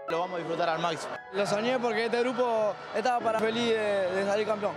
Lo vamos a disfrutar al máximo. Lo soñé porque este grupo estaba para feliz de salir campeón.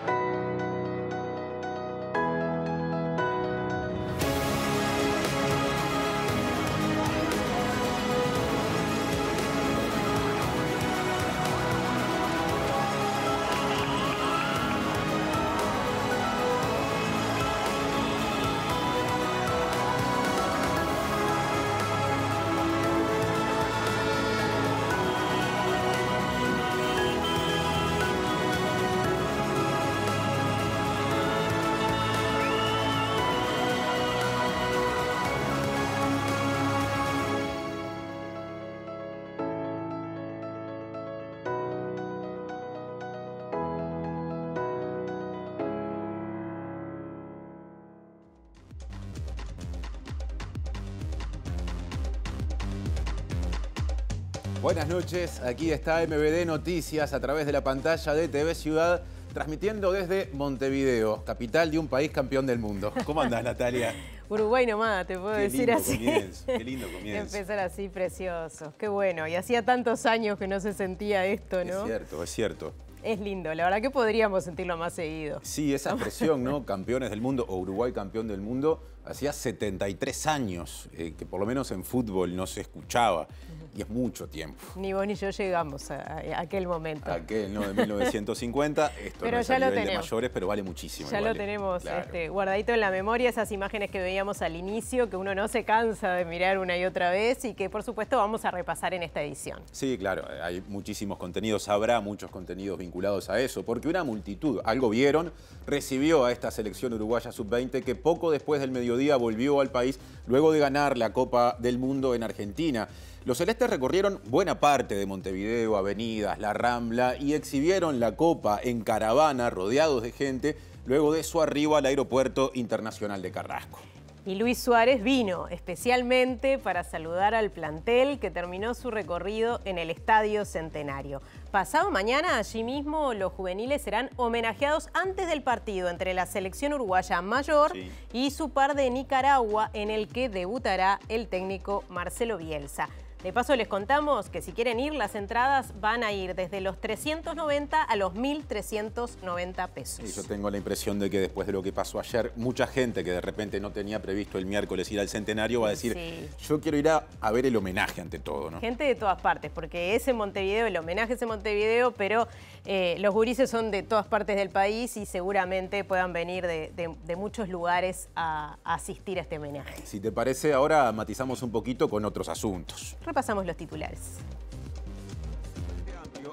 Buenas noches, aquí está MBD Noticias a través de la pantalla de TV Ciudad, transmitiendo desde Montevideo, capital de un país campeón del mundo. ¿Cómo andás, Natalia? Uruguay nomás, te puedo decir así. Qué lindo comienzo. Empezar así, precioso. Qué bueno, y hacía tantos años que no se sentía esto, ¿no? Es cierto, es cierto. Es lindo, la verdad que podríamos sentirlo más seguido. Sí, esa expresión, ¿no? Campeones del mundo o Uruguay campeón del mundo, hacía 73 años que por lo menos en fútbol no se escuchaba. Y es mucho tiempo. Ni vos ni yo llegamos a aquel momento. Aquel, ¿no? De 1950. Esto pero no es ya a lo nivel tenemos. de mayores, pero vale muchísimo. Ya lo tenemos guardadito en la memoria, esas imágenes que veíamos al inicio, que uno no se cansa de mirar una y otra vez y que por supuesto vamos a repasar en esta edición. Sí, claro, hay muchísimos contenidos, habrá muchos contenidos vinculados a eso, porque una multitud, algo vieron, recibió a esta selección uruguaya sub-20 que poco después del mediodía volvió al país luego de ganar la Copa del Mundo en Argentina. Los celestes recorrieron buena parte de Montevideo, avenidas, la Rambla y exhibieron la Copa en caravana, rodeados de gente, luego de su arribo al Aeropuerto Internacional de Carrasco. Y Luis Suárez vino especialmente para saludar al plantel que terminó su recorrido en el Estadio Centenario. Pasado mañana, allí mismo, los juveniles serán homenajeados antes del partido entre la selección uruguaya mayor y su par de Nicaragua, en el que debutará el técnico Marcelo Bielsa. De paso les contamos que si quieren ir, las entradas van a ir desde los 390 a los 1.390 pesos. Y yo tengo la impresión de que después de lo que pasó ayer, mucha gente que de repente no tenía previsto el miércoles ir al Centenario va a decir, yo quiero ir a ver el homenaje ante todo, ¿no? Gente de todas partes, porque es en Montevideo, el homenaje es en Montevideo, pero los gurises son de todas partes del país y seguramente puedan venir de muchos lugares a asistir a este homenaje. Si te parece, ahora matizamos un poquito con otros asuntos. Repasamos los titulares.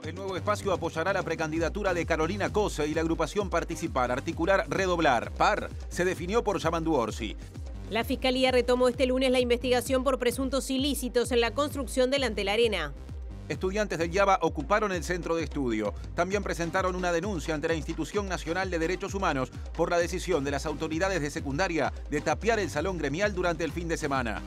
El nuevo espacio apoyará la precandidatura de Carolina Cose y la agrupación Participar, Articular, Redoblar. PAR se definió por Yamandu Orsi. La Fiscalía retomó este lunes la investigación por presuntos ilícitos en la construcción del Antel Arena. Estudiantes del IABA ocuparon el centro de estudio. También presentaron una denuncia ante la Institución Nacional de Derechos Humanos por la decisión de las autoridades de secundaria de tapiar el salón gremial durante el fin de semana.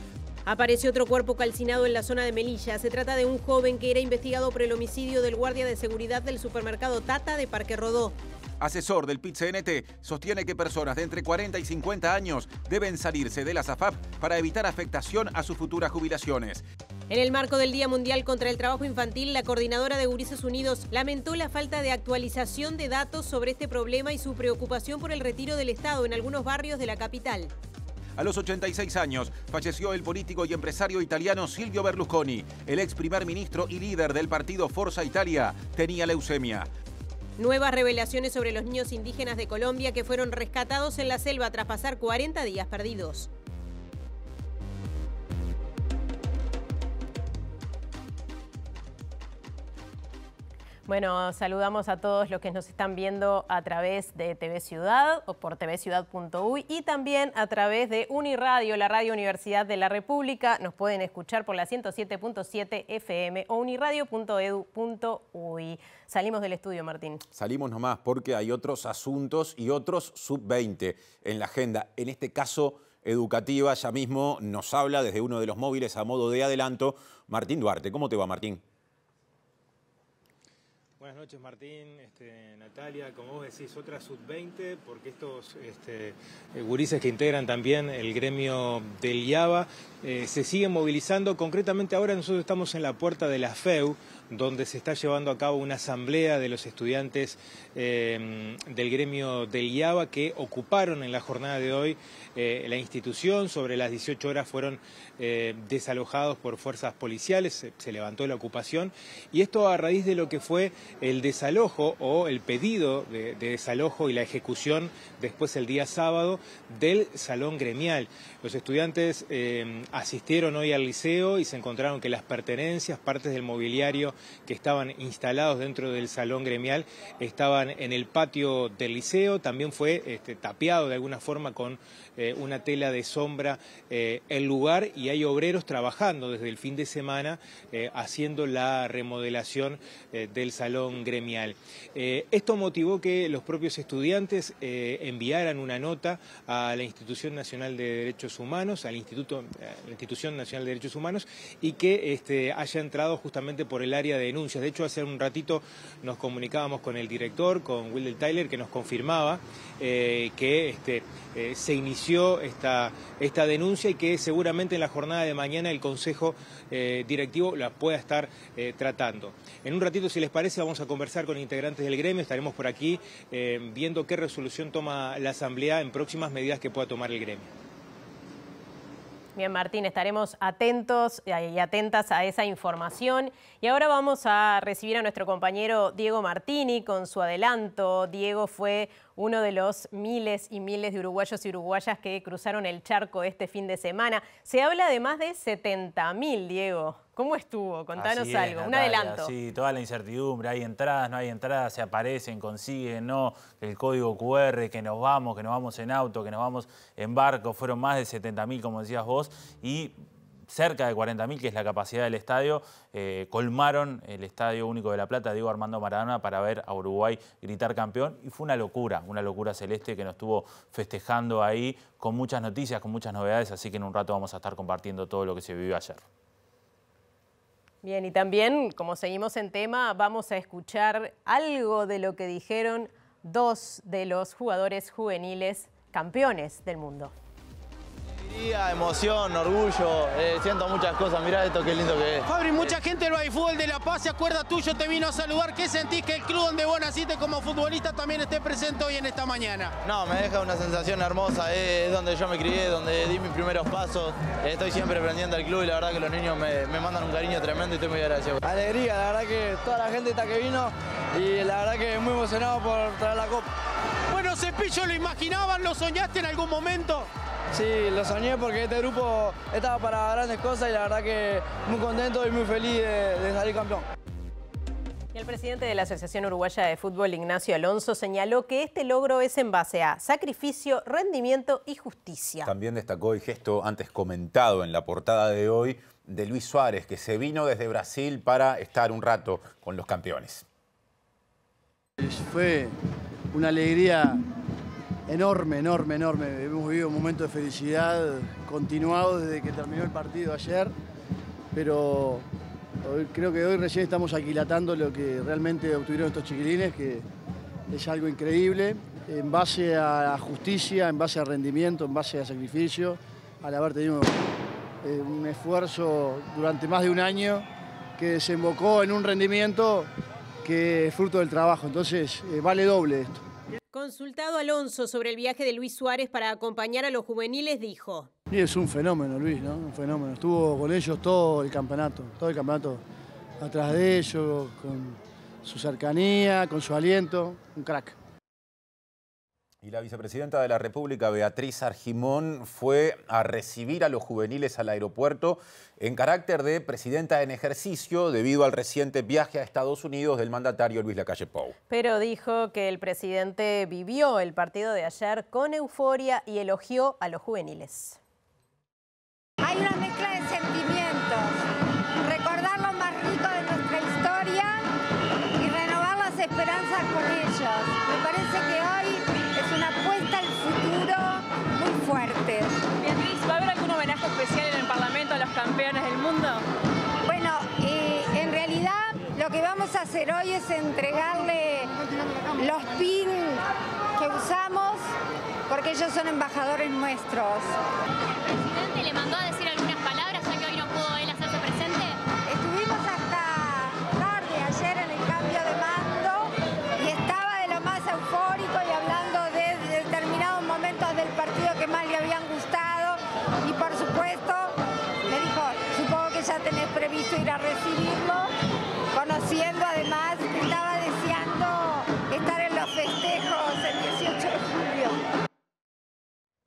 Apareció otro cuerpo calcinado en la zona de Melilla. Se trata de un joven que era investigado por el homicidio del guardia de seguridad del supermercado Tata de Parque Rodó. Asesor del PIT-CNT sostiene que personas de entre 40 y 50 años deben salirse de la SAFAP para evitar afectación a sus futuras jubilaciones. En el marco del Día Mundial contra el Trabajo Infantil, la coordinadora de Gurises Unidos lamentó la falta de actualización de datos sobre este problema y su preocupación por el retiro del Estado en algunos barrios de la capital. A los 86 años falleció el político y empresario italiano Silvio Berlusconi. El ex primer ministro y líder del partido Forza Italia tenía leucemia. Nuevas revelaciones sobre los niños indígenas de Colombia que fueron rescatados en la selva tras pasar 40 días perdidos. Bueno, saludamos a todos los que nos están viendo a través de TV Ciudad o por tvciudad.uy y también a través de Uniradio, la Radio Universidad de la República. Nos pueden escuchar por la 107.7 FM o uniradio.edu.uy. Salimos del estudio, Martín. Salimos nomás porque hay otros asuntos y otros sub-20 en la agenda. En este caso, educativa, ya mismo nos habla desde uno de los móviles a modo de adelanto, Martín Duarte. ¿Cómo te va, Martín? Buenas noches, Martín, Natalia, como vos decís, otra sub-20, porque estos gurises que integran también el gremio del IABA se siguen movilizando. Concretamente ahora nosotros estamos en la puerta de la FEU, donde se está llevando a cabo una asamblea de los estudiantes del gremio del IABA que ocuparon en la jornada de hoy la institución. Sobre las 18 horas fueron desalojados por fuerzas policiales, se levantó la ocupación, y esto a raíz de lo que fue el desalojo o el pedido de desalojo y la ejecución después el día sábado del salón gremial. Los estudiantes asistieron hoy al liceo y se encontraron que las pertenencias, partes del mobiliario que estaban instalados dentro del salón gremial estaban en el patio del liceo. También fue tapiado de alguna forma con una tela de sombra el lugar, y hay obreros trabajando desde el fin de semana haciendo la remodelación del salón gremial. Esto motivó que los propios estudiantes enviaran una nota a la Institución Nacional de Derechos Humanos, la Institución Nacional de Derechos Humanos, y que haya entrado justamente por el área de denuncias. De hecho, hace un ratito nos comunicábamos con el director, con Wildell Tyler, que nos confirmaba que se inició esta denuncia y que seguramente en la jornada de mañana el Consejo Directivo la pueda estar tratando. En un ratito, si les parece, vamos a conversar con integrantes del gremio. Estaremos por aquí viendo qué resolución toma la Asamblea en próximas medidas que pueda tomar el gremio. Bien, Martín, estaremos atentos y atentas a esa información. Y ahora vamos a recibir a nuestro compañero Diego Martini con su adelanto. Diego fue uno de los miles y miles de uruguayos y uruguayas que cruzaron el charco este fin de semana. Se habla de más de 70.000, Diego. ¿Cómo estuvo? Contanos algo, Natalia, un adelanto. Sí, toda la incertidumbre, hay entradas, no hay entradas, se aparecen, consiguen, no, el código QR, que nos vamos en auto, que nos vamos en barco, fueron más de 70.000, como decías vos, y cerca de 40.000, que es la capacidad del estadio, colmaron el Estadio Único de La Plata, Diego Armando Maradona, para ver a Uruguay gritar campeón, y fue una locura celeste que nos estuvo festejando ahí, con muchas noticias, con muchas novedades, así que en un rato vamos a estar compartiendo todo lo que se vivió ayer. Bien, y también, como seguimos en tema, vamos a escuchar algo de lo que dijeron dos de los jugadores juveniles campeones del mundo. Alegría, emoción, orgullo, siento muchas cosas, mirá esto qué lindo que es. Fabri, mucha gente del Baifútbol de La Paz se acuerda tuyo, te vino a saludar. ¿Qué sentís que el club donde vos naciste como futbolista también esté presente hoy en esta mañana? No, me deja una sensación hermosa, es donde yo me crié, donde di mis primeros pasos. Estoy siempre aprendiendo al club y la verdad que los niños me mandan un cariño tremendo y estoy muy agradecido. Alegría, la verdad que toda la gente está que vino y la verdad que muy emocionado por traer la copa. Bueno, Cepillo, ¿lo imaginaban? ¿Lo soñaste en algún momento? Sí, lo soñé porque este grupo estaba para grandes cosas y la verdad que muy contento y muy feliz de salir campeón. Y el presidente de la Asociación Uruguaya de Fútbol, Ignacio Alonso, señaló que este logro es en base a sacrificio, rendimiento y justicia. También destacó el gesto antes comentado en la portada de hoy de Luis Suárez, que se vino desde Brasil para estar un rato con los campeones. Fue una alegría enorme. Hemos vivido un momento de felicidad continuado desde que terminó el partido ayer, pero creo que hoy recién estamos aquilatando lo que realmente obtuvieron estos chiquilines, que es algo increíble, en base a justicia, en base a rendimiento, en base a sacrificio, al haber tenido un esfuerzo durante más de un año que desembocó en un rendimiento que es fruto del trabajo. Entonces vale doble esto. Consultado Alonso sobre el viaje de Luis Suárez para acompañar a los juveniles, dijo: Y es un fenómeno, Luis, ¿no? Un fenómeno. Estuvo con ellos todo el campeonato atrás de ellos, con su cercanía, con su aliento, un crack. Y la vicepresidenta de la República, Beatriz Argimón, fue a recibir a los juveniles al aeropuerto en carácter de presidenta en ejercicio debido al reciente viaje a Estados Unidos del mandatario Luis Lacalle Pou. Pero dijo que el presidente vivió el partido de ayer con euforia y elogió a los juveniles. Hay una mezcla de sentimientos, recordar lo más rico de nuestra historia y renovar las esperanzas con ellos. Me parece que hoy es una apuesta al futuro muy fuerte. Beatriz, ¿va a haber algún homenaje especial en el Parlamento a los campeones del mundo? Bueno, en realidad lo que vamos a hacer hoy es entregarle los pins que usamos porque ellos son embajadores nuestros. ¿El presidente le mandó a decir algunas palabras ya que hoy no pudo él hacerse presente? Estuvimos hasta tarde ayer en el cambio de mando y estaba de lo más eufórico y hablando de determinados momentos del partido que más le habían gustado y por supuesto me dijo, supongo que ya tenés previsto ir a recibirlo, conociendo además que estaba deseando estar en los festejos el 18 de julio.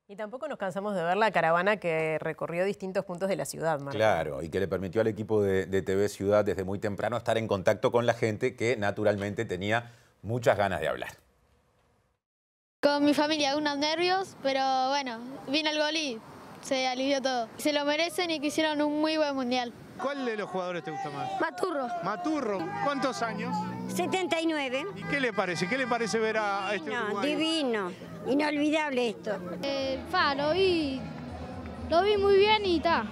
Y tampoco nos cansamos de ver la caravana que recorrió distintos puntos de la ciudad, Marta. Claro, y que le permitió al equipo de TV Ciudad desde muy temprano estar en contacto con la gente que naturalmente tenía muchas ganas de hablar. Con mi familia, unos nervios, pero bueno, vino el gol y se alivió todo. Se lo merecen y que hicieron un muy buen mundial. ¿Cuál de los jugadores te gusta más? Maturro. Maturro. ¿Cuántos años? 79. ¿Y qué le parece? ¿Qué le parece ver a este uruguayo? Divino, inolvidable esto. Lo vi muy bien y está.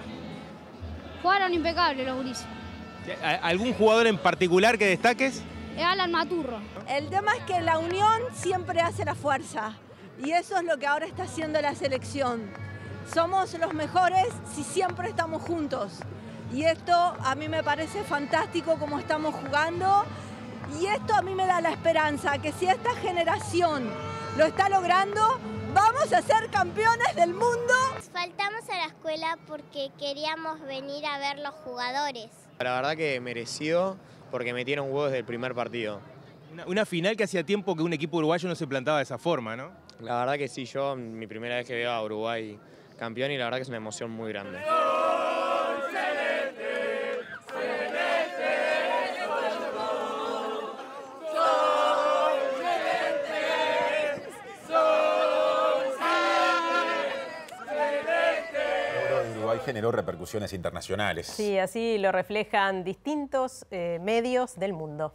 Jugaron impecable los gurises. ¿Algún jugador en particular que destaques? Alan Maturro. El tema es que la unión siempre hace la fuerza y eso es lo que ahora está haciendo la selección. Somos los mejores si siempre estamos juntos y esto a mí me parece fantástico como estamos jugando y esto a mí me da la esperanza que si esta generación lo está logrando, vamos a ser campeones del mundo. Faltamos a la escuela porque queríamos venir a ver los jugadores. La verdad que merecido porque metieron huevos desde el primer partido. Una final que hacía tiempo que un equipo uruguayo no se plantaba de esa forma, ¿no? La verdad que sí, yo mi primera vez que veo a Uruguay campeón y la verdad que es una emoción muy grande. Generó repercusiones internacionales. Sí, así lo reflejan distintos medios del mundo.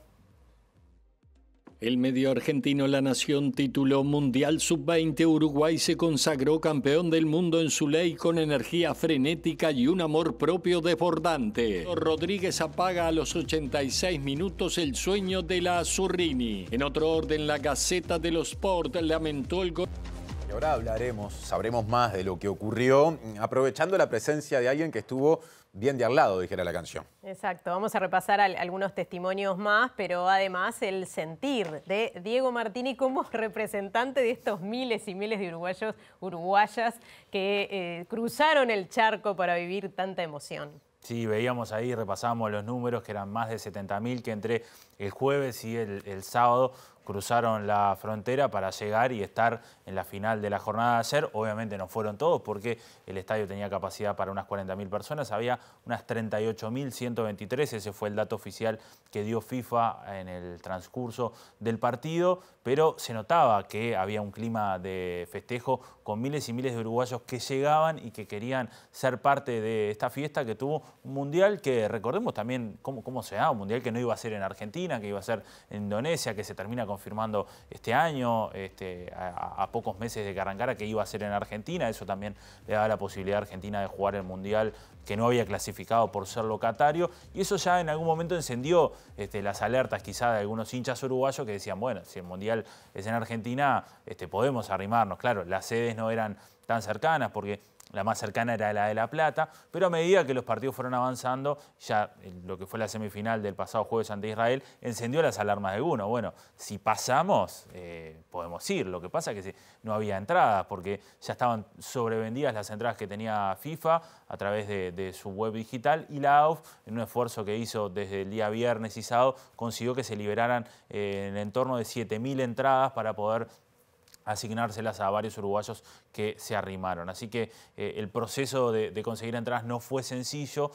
El medio argentino La Nación tituló Mundial Sub-20, Uruguay se consagró campeón del mundo en su ley con energía frenética y un amor propio desbordante. Rodríguez apaga a los 86 minutos el sueño de la Azzurrini. En otro orden, la Gaceta dello Sport lamentó el gol. Y ahora sabremos más de lo que ocurrió, aprovechando la presencia de alguien que estuvo bien de al lado, dijera la canción. Exacto, vamos a repasar algunos testimonios más, pero además el sentir de Diego Martini como representante de estos miles y miles de uruguayos, uruguayas que cruzaron el charco para vivir tanta emoción. Sí, veíamos ahí, repasábamos los números, que eran más de 70.000 que entre el jueves y el sábado cruzaron la frontera para llegar y estar en la final de la jornada de ayer. Obviamente no fueron todos porque el estadio tenía capacidad para unas 40.000 personas. Había unas 38.123, ese fue el dato oficial que dio FIFA en el transcurso del partido. Pero se notaba que había un clima de festejo con miles y miles de uruguayos que llegaban y que querían ser parte de esta fiesta que tuvo un mundial que, recordemos también cómo se da, un mundial que no iba a ser en Argentina, que iba a ser en Indonesia, que se termina confirmando este año, a pocos meses de que arrancara, que iba a ser en Argentina. Eso también le daba la posibilidad a Argentina de jugar el mundial que no había clasificado por ser locatario, y eso ya en algún momento encendió las alertas quizá de algunos hinchas uruguayos que decían, bueno, si el mundial es en Argentina, podemos arrimarnos. Claro, las sedes no eran tan cercanas porque la más cercana era la de La Plata, pero a medida que los partidos fueron avanzando, ya lo que fue la semifinal del pasado jueves ante Israel, encendió las alarmas de alguno. Bueno, si pasamos, podemos ir. Lo que pasa es que no había entradas, porque ya estaban sobrevendidas las entradas que tenía FIFA a través de su web digital, y la AUF, en un esfuerzo que hizo desde el día viernes y sábado, consiguió que se liberaran en torno de 7.000 entradas para poder asignárselas a varios uruguayos que se arrimaron. Así que el proceso de conseguir entradas no fue sencillo,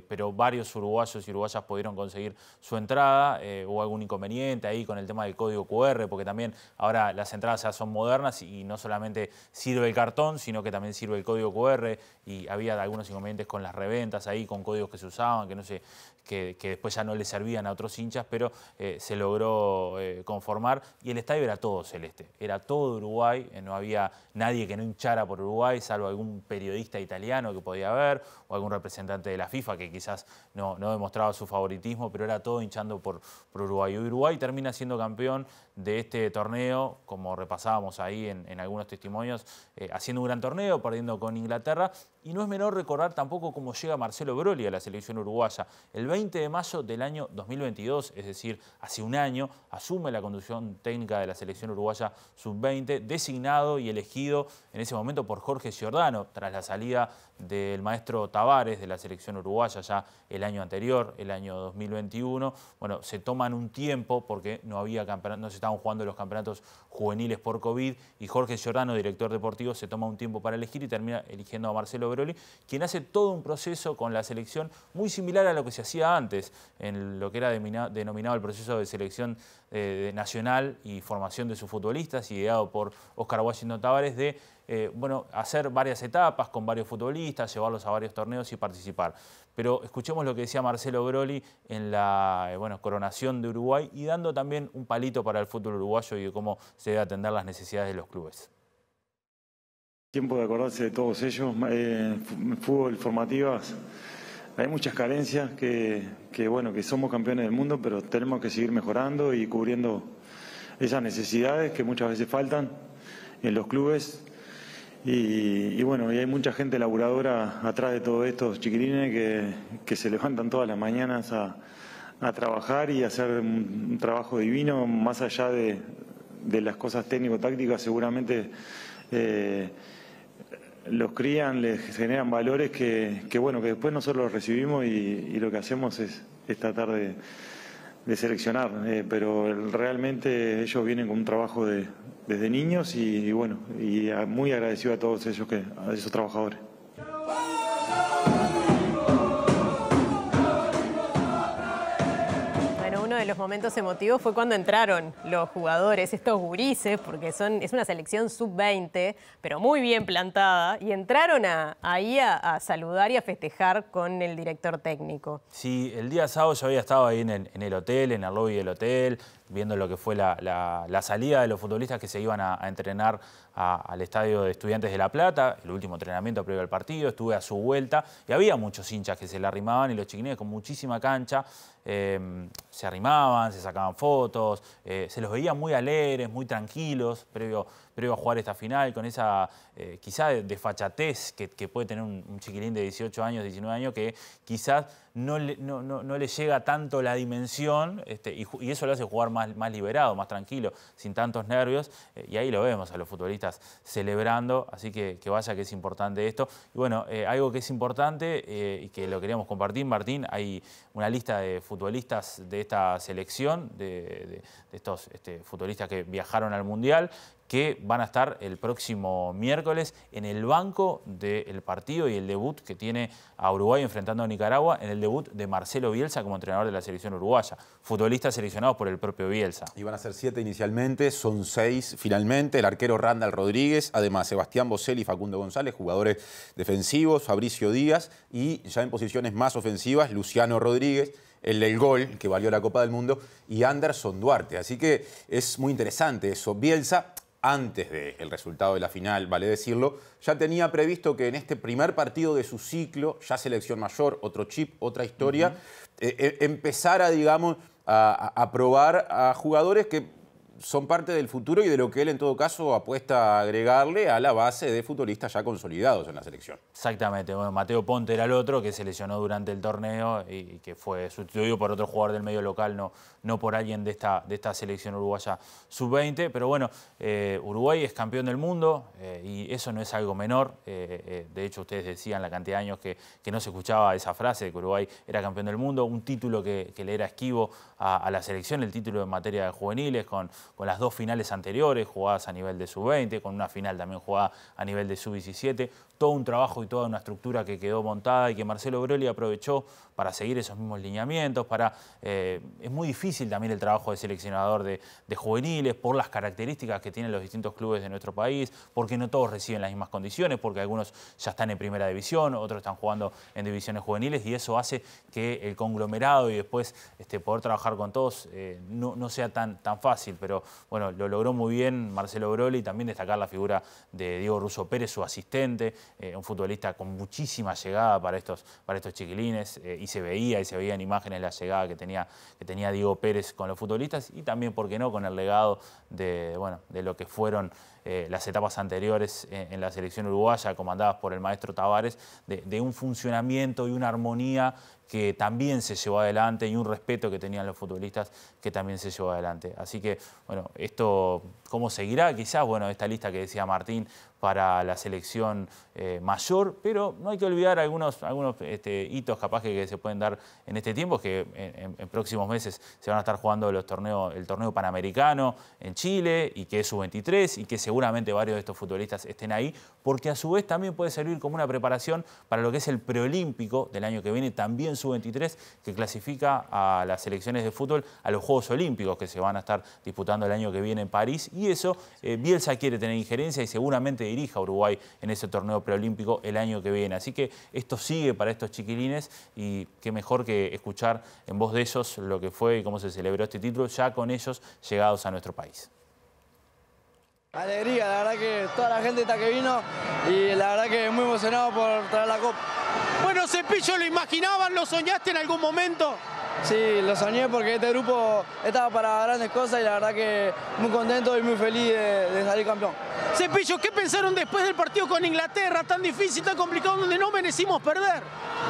pero varios uruguayos y uruguayas pudieron conseguir su entrada. Hubo algún inconveniente ahí con el tema del código QR, porque también ahora las entradas ya son modernas y no solamente sirve el cartón, sino que también sirve el código QR, y había algunos inconvenientes con las reventas ahí, con códigos que se usaban, que no sé, que después ya no le servían a otros hinchas, pero se logró conformar, y el estadio era todo celeste, era todo Uruguay, no había nadie que que no hinchara por Uruguay, salvo algún periodista italiano que podía haber, o algún representante de la FIFA que quizás no demostraba su favoritismo, pero era todo hinchando por Uruguay. Y Uruguay termina siendo campeón de este torneo, como repasábamos ahí en algunos testimonios, haciendo un gran torneo, perdiendo con Inglaterra. Y no es menor recordar tampoco cómo llega Marcelo Broly a la selección uruguaya. El 20 de mayo del año 2022, es decir, hace un año, asume la conducción técnica de la selección uruguaya sub-20, designado y elegido en ese momento por Jorge Giordano, tras la salida del maestro Tavares de la selección uruguaya ya el año anterior, el año 2021. Bueno, se toman un tiempo porque no se estaban jugando los campeonatos juveniles por COVID y Jorge Giordano, director deportivo, se toma un tiempo para elegir y termina eligiendo a Marcelo Broly, quien hace todo un proceso con la selección muy similar a lo que se hacía antes, en lo que era denominado el proceso de selección nacional y formación de sus futbolistas, ideado por Oscar Washington Tavares, de hacer varias etapas con varios futbolistas, llevarlos a varios torneos y participar. Pero escuchemos lo que decía Marcelo Broly en la coronación de Uruguay y dando también un palito para el fútbol uruguayo y de cómo se debe atender las necesidades de los clubes. Tiempo de acordarse de todos ellos. Fútbol, formativas, hay muchas carencias que somos campeones del mundo, pero tenemos que seguir mejorando y cubriendo esas necesidades que muchas veces faltan en los clubes. Y hay mucha gente laburadora atrás de todos estos chiquilines que se levantan todas las mañanas a trabajar y a hacer un trabajo divino, más allá de las cosas técnico-tácticas. Seguramente los crían, les generan valores que después nosotros los recibimos y lo que hacemos es tratar de seleccionar, pero realmente ellos vienen con un trabajo desde niños y muy agradecido a todos ellos, a esos trabajadores. Uno de los momentos emotivos fue cuando entraron los jugadores, estos gurises, porque es una selección sub-20, pero muy bien plantada, y entraron ahí a saludar y a festejar con el director técnico. Sí, el día sábado yo había estado ahí en el hotel, en el lobby del hotel, viendo lo que fue la salida de los futbolistas que se iban a entrenar al estadio de Estudiantes de La Plata, el último entrenamiento previo al partido. Estuve a su vuelta y había muchos hinchas que se le arrimaban y los chiquilines con muchísima cancha se arrimaban, se sacaban fotos, se los veía muy alegres, muy tranquilos previo a jugar esta final, con esa quizá desfachatez que puede tener un chiquilín de 18 años, 19 años, que quizás no le llega tanto la dimensión y eso lo hace jugar más liberado, más tranquilo, sin tantos nervios, y ahí lo vemos a los futbolistas celebrando, así que vaya que es importante esto. Y bueno, algo que es importante y que lo queríamos compartir, Martín, hay una lista de futbolistas de esta selección, de estos futbolistas que viajaron al Mundial, que van a estar el próximo miércoles en el banco del partido y el debut que tiene a Uruguay enfrentando a Nicaragua, en el debut de Marcelo Bielsa como entrenador de la selección uruguaya. Futbolistas seleccionados por el propio Bielsa. Iban a ser 7 inicialmente, son 6 finalmente. El arquero Randall Rodríguez, además Sebastián Boselli y Facundo González, jugadores defensivos, Fabricio Díaz y ya en posiciones más ofensivas, Luciano Rodríguez, el del gol, que valió la Copa del Mundo, y Anderson Duarte. Así que es muy interesante eso. Bielsa, antes del resultado de la final, vale decirlo, ya tenía previsto que en este primer partido de su ciclo, ya selección mayor, otro chip, otra historia, empezara, digamos, a probar a jugadores que son parte del futuro y de lo que él en todo caso apuesta a agregarle a la base de futbolistas ya consolidados en la selección. Exactamente. Bueno, Mateo Ponte era el otro que se lesionó durante el torneo y que fue sustituido por otro jugador del medio local, no por alguien de esta selección uruguaya sub-20. Pero bueno, Uruguay es campeón del mundo y eso no es algo menor. De hecho, ustedes decían la cantidad de años que no se escuchaba esa frase de que Uruguay era campeón del mundo. Un título que le era esquivo a la selección, el título en materia de juveniles, con las 2 finales anteriores jugadas a nivel de sub-20, con una final también jugada a nivel de sub-17, todo un trabajo y toda una estructura que quedó montada y que Marcelo Broly aprovechó para seguir esos mismos lineamientos. Es muy difícil también el trabajo de seleccionador de juveniles por las características que tienen los distintos clubes de nuestro país, porque no todos reciben las mismas condiciones, porque algunos ya están en primera división, otros están jugando en divisiones juveniles y eso hace que el conglomerado y después poder trabajar con todos no sea tan fácil, pero pero bueno, lo logró muy bien Marcelo Broly. También destacar la figura de Diego Russo Pérez, su asistente, un futbolista con muchísima llegada para estos chiquilines, y se veía en imágenes la llegada que tenía Diego Pérez con los futbolistas, y también, ¿por qué no?, con el legado de lo que fueron las etapas anteriores en la selección uruguaya, comandadas por el maestro Tavares, de un funcionamiento y una armonía que también se llevó adelante, y un respeto que tenían los futbolistas que también se llevó adelante. Así que, bueno, esto, ¿cómo seguirá? Quizás, bueno, esta lista que decía Martín para la selección mayor, pero no hay que olvidar algunos hitos capaz que se pueden dar en este tiempo, que en próximos meses se van a estar jugando el torneo panamericano en Chile, y que es sub-23, y que seguramente varios de estos futbolistas estén ahí, porque a su vez también puede servir como una preparación para lo que es el preolímpico del año que viene, también sub-23, que clasifica a las selecciones de fútbol a los Juegos Olímpicos que se van a estar disputando el año que viene en París, y eso Bielsa quiere tener injerencia y seguramente dirija a Uruguay en ese torneo preolímpico el año que viene. Así que esto sigue para estos chiquilines, y qué mejor que escuchar en voz de ellos lo que fue y cómo se celebró este título, ya con ellos llegados a nuestro país. Alegría, la verdad que toda la gente está que vino, y la verdad que muy emocionado por traer la copa. Bueno, Cepillo, ¿lo imaginaban? ¿Lo soñaste en algún momento? Sí, lo soñé porque este grupo estaba para grandes cosas, y la verdad que muy contento y muy feliz de salir campeón. Cepillo, ¿qué pensaron después del partido con Inglaterra? Tan difícil, tan complicado, donde no merecimos perder.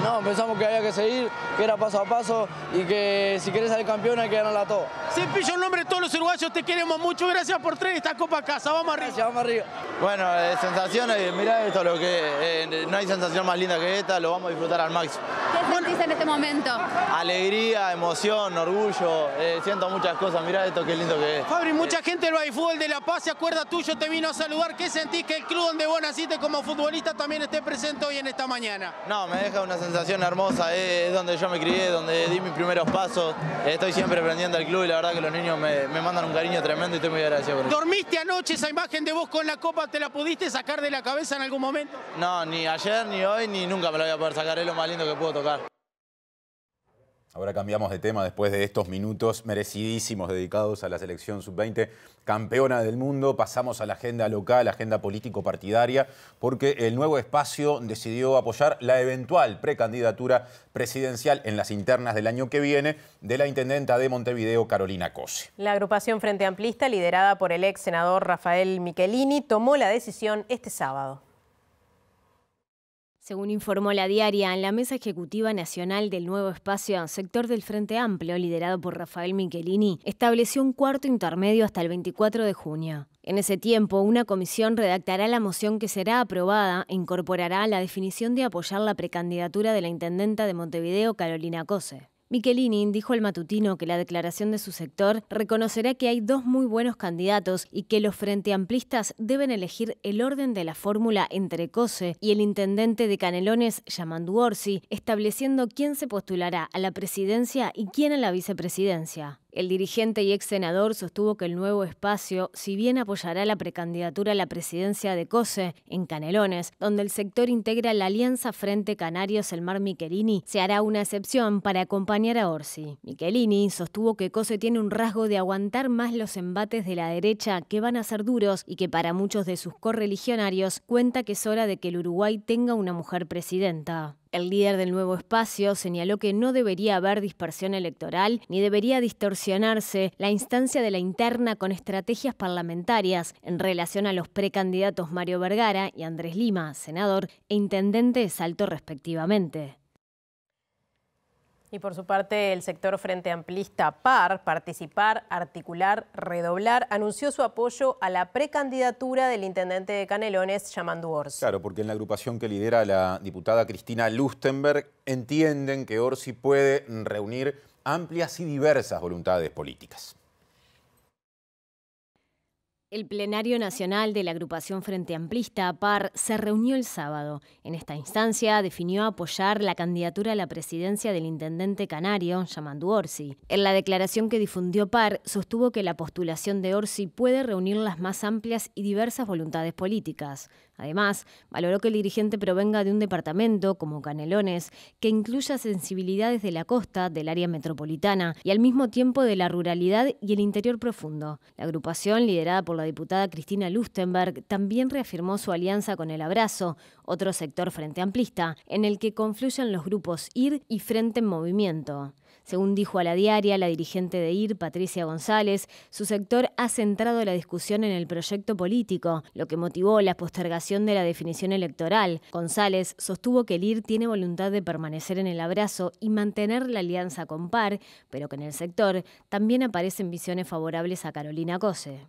No, pensamos que había que seguir, que era paso a paso, y que si querés salir campeón hay que ganarla todo. Cepillo, en nombre de todos los uruguayos te queremos mucho. Gracias por traer esta copa a casa. Vamos arriba. Gracias, vamos arriba. Bueno, sensaciones, mirá esto, no hay sensación más linda que esta, lo vamos a disfrutar al máximo. ¿Qué sentís en este momento? Alegría, emoción, orgullo, siento muchas cosas, mirá esto, qué lindo que es. Fabri, mucha gente del Baifútbol de La Paz se acuerda tuyo, te vino a saludar. ¿Qué sentís que el club donde vos naciste como futbolista también esté presente hoy en esta mañana? No, me deja una sensación hermosa, es donde yo me crié, donde di mis primeros pasos. Estoy siempre aprendiendo al club, y la verdad que los niños me mandan un cariño tremendo, y estoy muy agradecido por eso. ¿Dormiste anoche? Esa imagen de vos con la copa, ¿te la pudiste sacar de la cabeza en algún momento? No, ni ayer, ni hoy, ni nunca me la voy a poder sacar, es lo más lindo que puedo tocar. Ahora cambiamos de tema después de estos minutos merecidísimos dedicados a la selección sub-20, campeona del mundo. Pasamos a la agenda local, agenda político-partidaria, porque el Nuevo Espacio decidió apoyar la eventual precandidatura presidencial en las internas del año que viene de la intendenta de Montevideo, Carolina Cose. La agrupación Frente Amplista, liderada por el ex senador Rafael Michelini, tomó la decisión este sábado. Según informó La Diaria, en la Mesa Ejecutiva Nacional del Nuevo Espacio, sector del Frente Amplio, liderado por Rafael Michelini, estableció un cuarto intermedio hasta el 24 de junio. En ese tiempo, una comisión redactará la moción que será aprobada e incorporará la definición de apoyar la precandidatura de la intendenta de Montevideo, Carolina Cose. Michelini dijo al matutino que la declaración de su sector reconocerá que hay dos muy buenos candidatos y que los frenteamplistas deben elegir el orden de la fórmula entre Cose y el intendente de Canelones, Yamandu Orsi, estableciendo quién se postulará a la presidencia y quién a la vicepresidencia. El dirigente y ex senador sostuvo que el Nuevo Espacio, si bien apoyará la precandidatura a la presidencia de Cose en Canelones, donde el sector integra la Alianza Frente Canarios Elmar Michelini, se hará una excepción para acompañar a Orsi. Michelini sostuvo que Cose tiene un rasgo de aguantar más los embates de la derecha, que van a ser duros, y que para muchos de sus correligionarios cuenta que es hora de que el Uruguay tenga una mujer presidenta. El líder del Nuevo Espacio señaló que no debería haber dispersión electoral ni debería distorsionarse la instancia de la interna con estrategias parlamentarias en relación a los precandidatos Mario Vergara y Andrés Lima, senador e intendente de Salto respectivamente. Y por su parte, el sector Frente Amplista PAR, Participar, Articular, Redoblar, anunció su apoyo a la precandidatura del intendente de Canelones, Yamandu Orsi. Claro, porque en la agrupación que lidera la diputada Cristina Lustenberg entienden que Orsi puede reunir amplias y diversas voluntades políticas. El plenario nacional de la agrupación Frente Amplista, PAR, se reunió el sábado. En esta instancia definió apoyar la candidatura a la presidencia del intendente canario, Yamandu Orsi. En la declaración que difundió PAR, sostuvo que la postulación de Orsi puede reunir las más amplias y diversas voluntades políticas. Además, valoró que el dirigente provenga de un departamento, como Canelones, que incluya sensibilidades de la costa, del área metropolitana y al mismo tiempo de la ruralidad y el interior profundo. La agrupación, liderada por la diputada Cristina Lustenberg, también reafirmó su alianza con el Abrazo, otro sector frente amplista, en el que confluyen los grupos IR y Frente en Movimiento. Según dijo a La Diaria, la dirigente de IR, Patricia González, su sector ha centrado la discusión en el proyecto político, lo que motivó la postergación de la definición electoral. González sostuvo que el IR tiene voluntad de permanecer en el Abrazo y mantener la alianza con PAR, pero que en el sector también aparecen visiones favorables a Carolina Cose.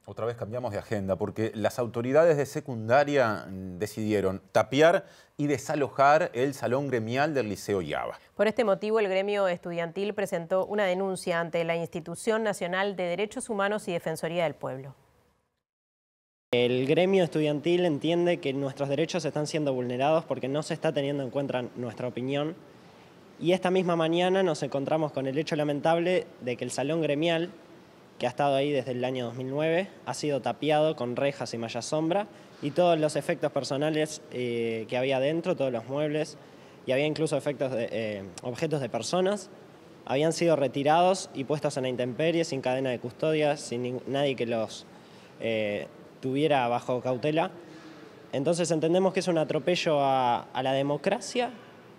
Otra vez cambiamos de agenda porque las autoridades de secundaria decidieron tapiar y desalojar el salón gremial del Liceo Yaba. Por este motivo, el gremio estudiantil presentó una denuncia ante la Institución Nacional de Derechos Humanos y Defensoría del Pueblo. El gremio estudiantil entiende que nuestros derechos están siendo vulnerados porque no se está teniendo en cuenta nuestra opinión. Y esta misma mañana nos encontramos con el hecho lamentable de que el salón gremial, que ha estado ahí desde el año 2009, ha sido tapiado con rejas y malla sombra y todos los efectos personales que había dentro, todos los muebles, y había incluso objetos de personas, habían sido retirados y puestos en la intemperie, sin cadena de custodia, sin nadie que los tuviera bajo cautela. Entonces entendemos que es un atropello a la democracia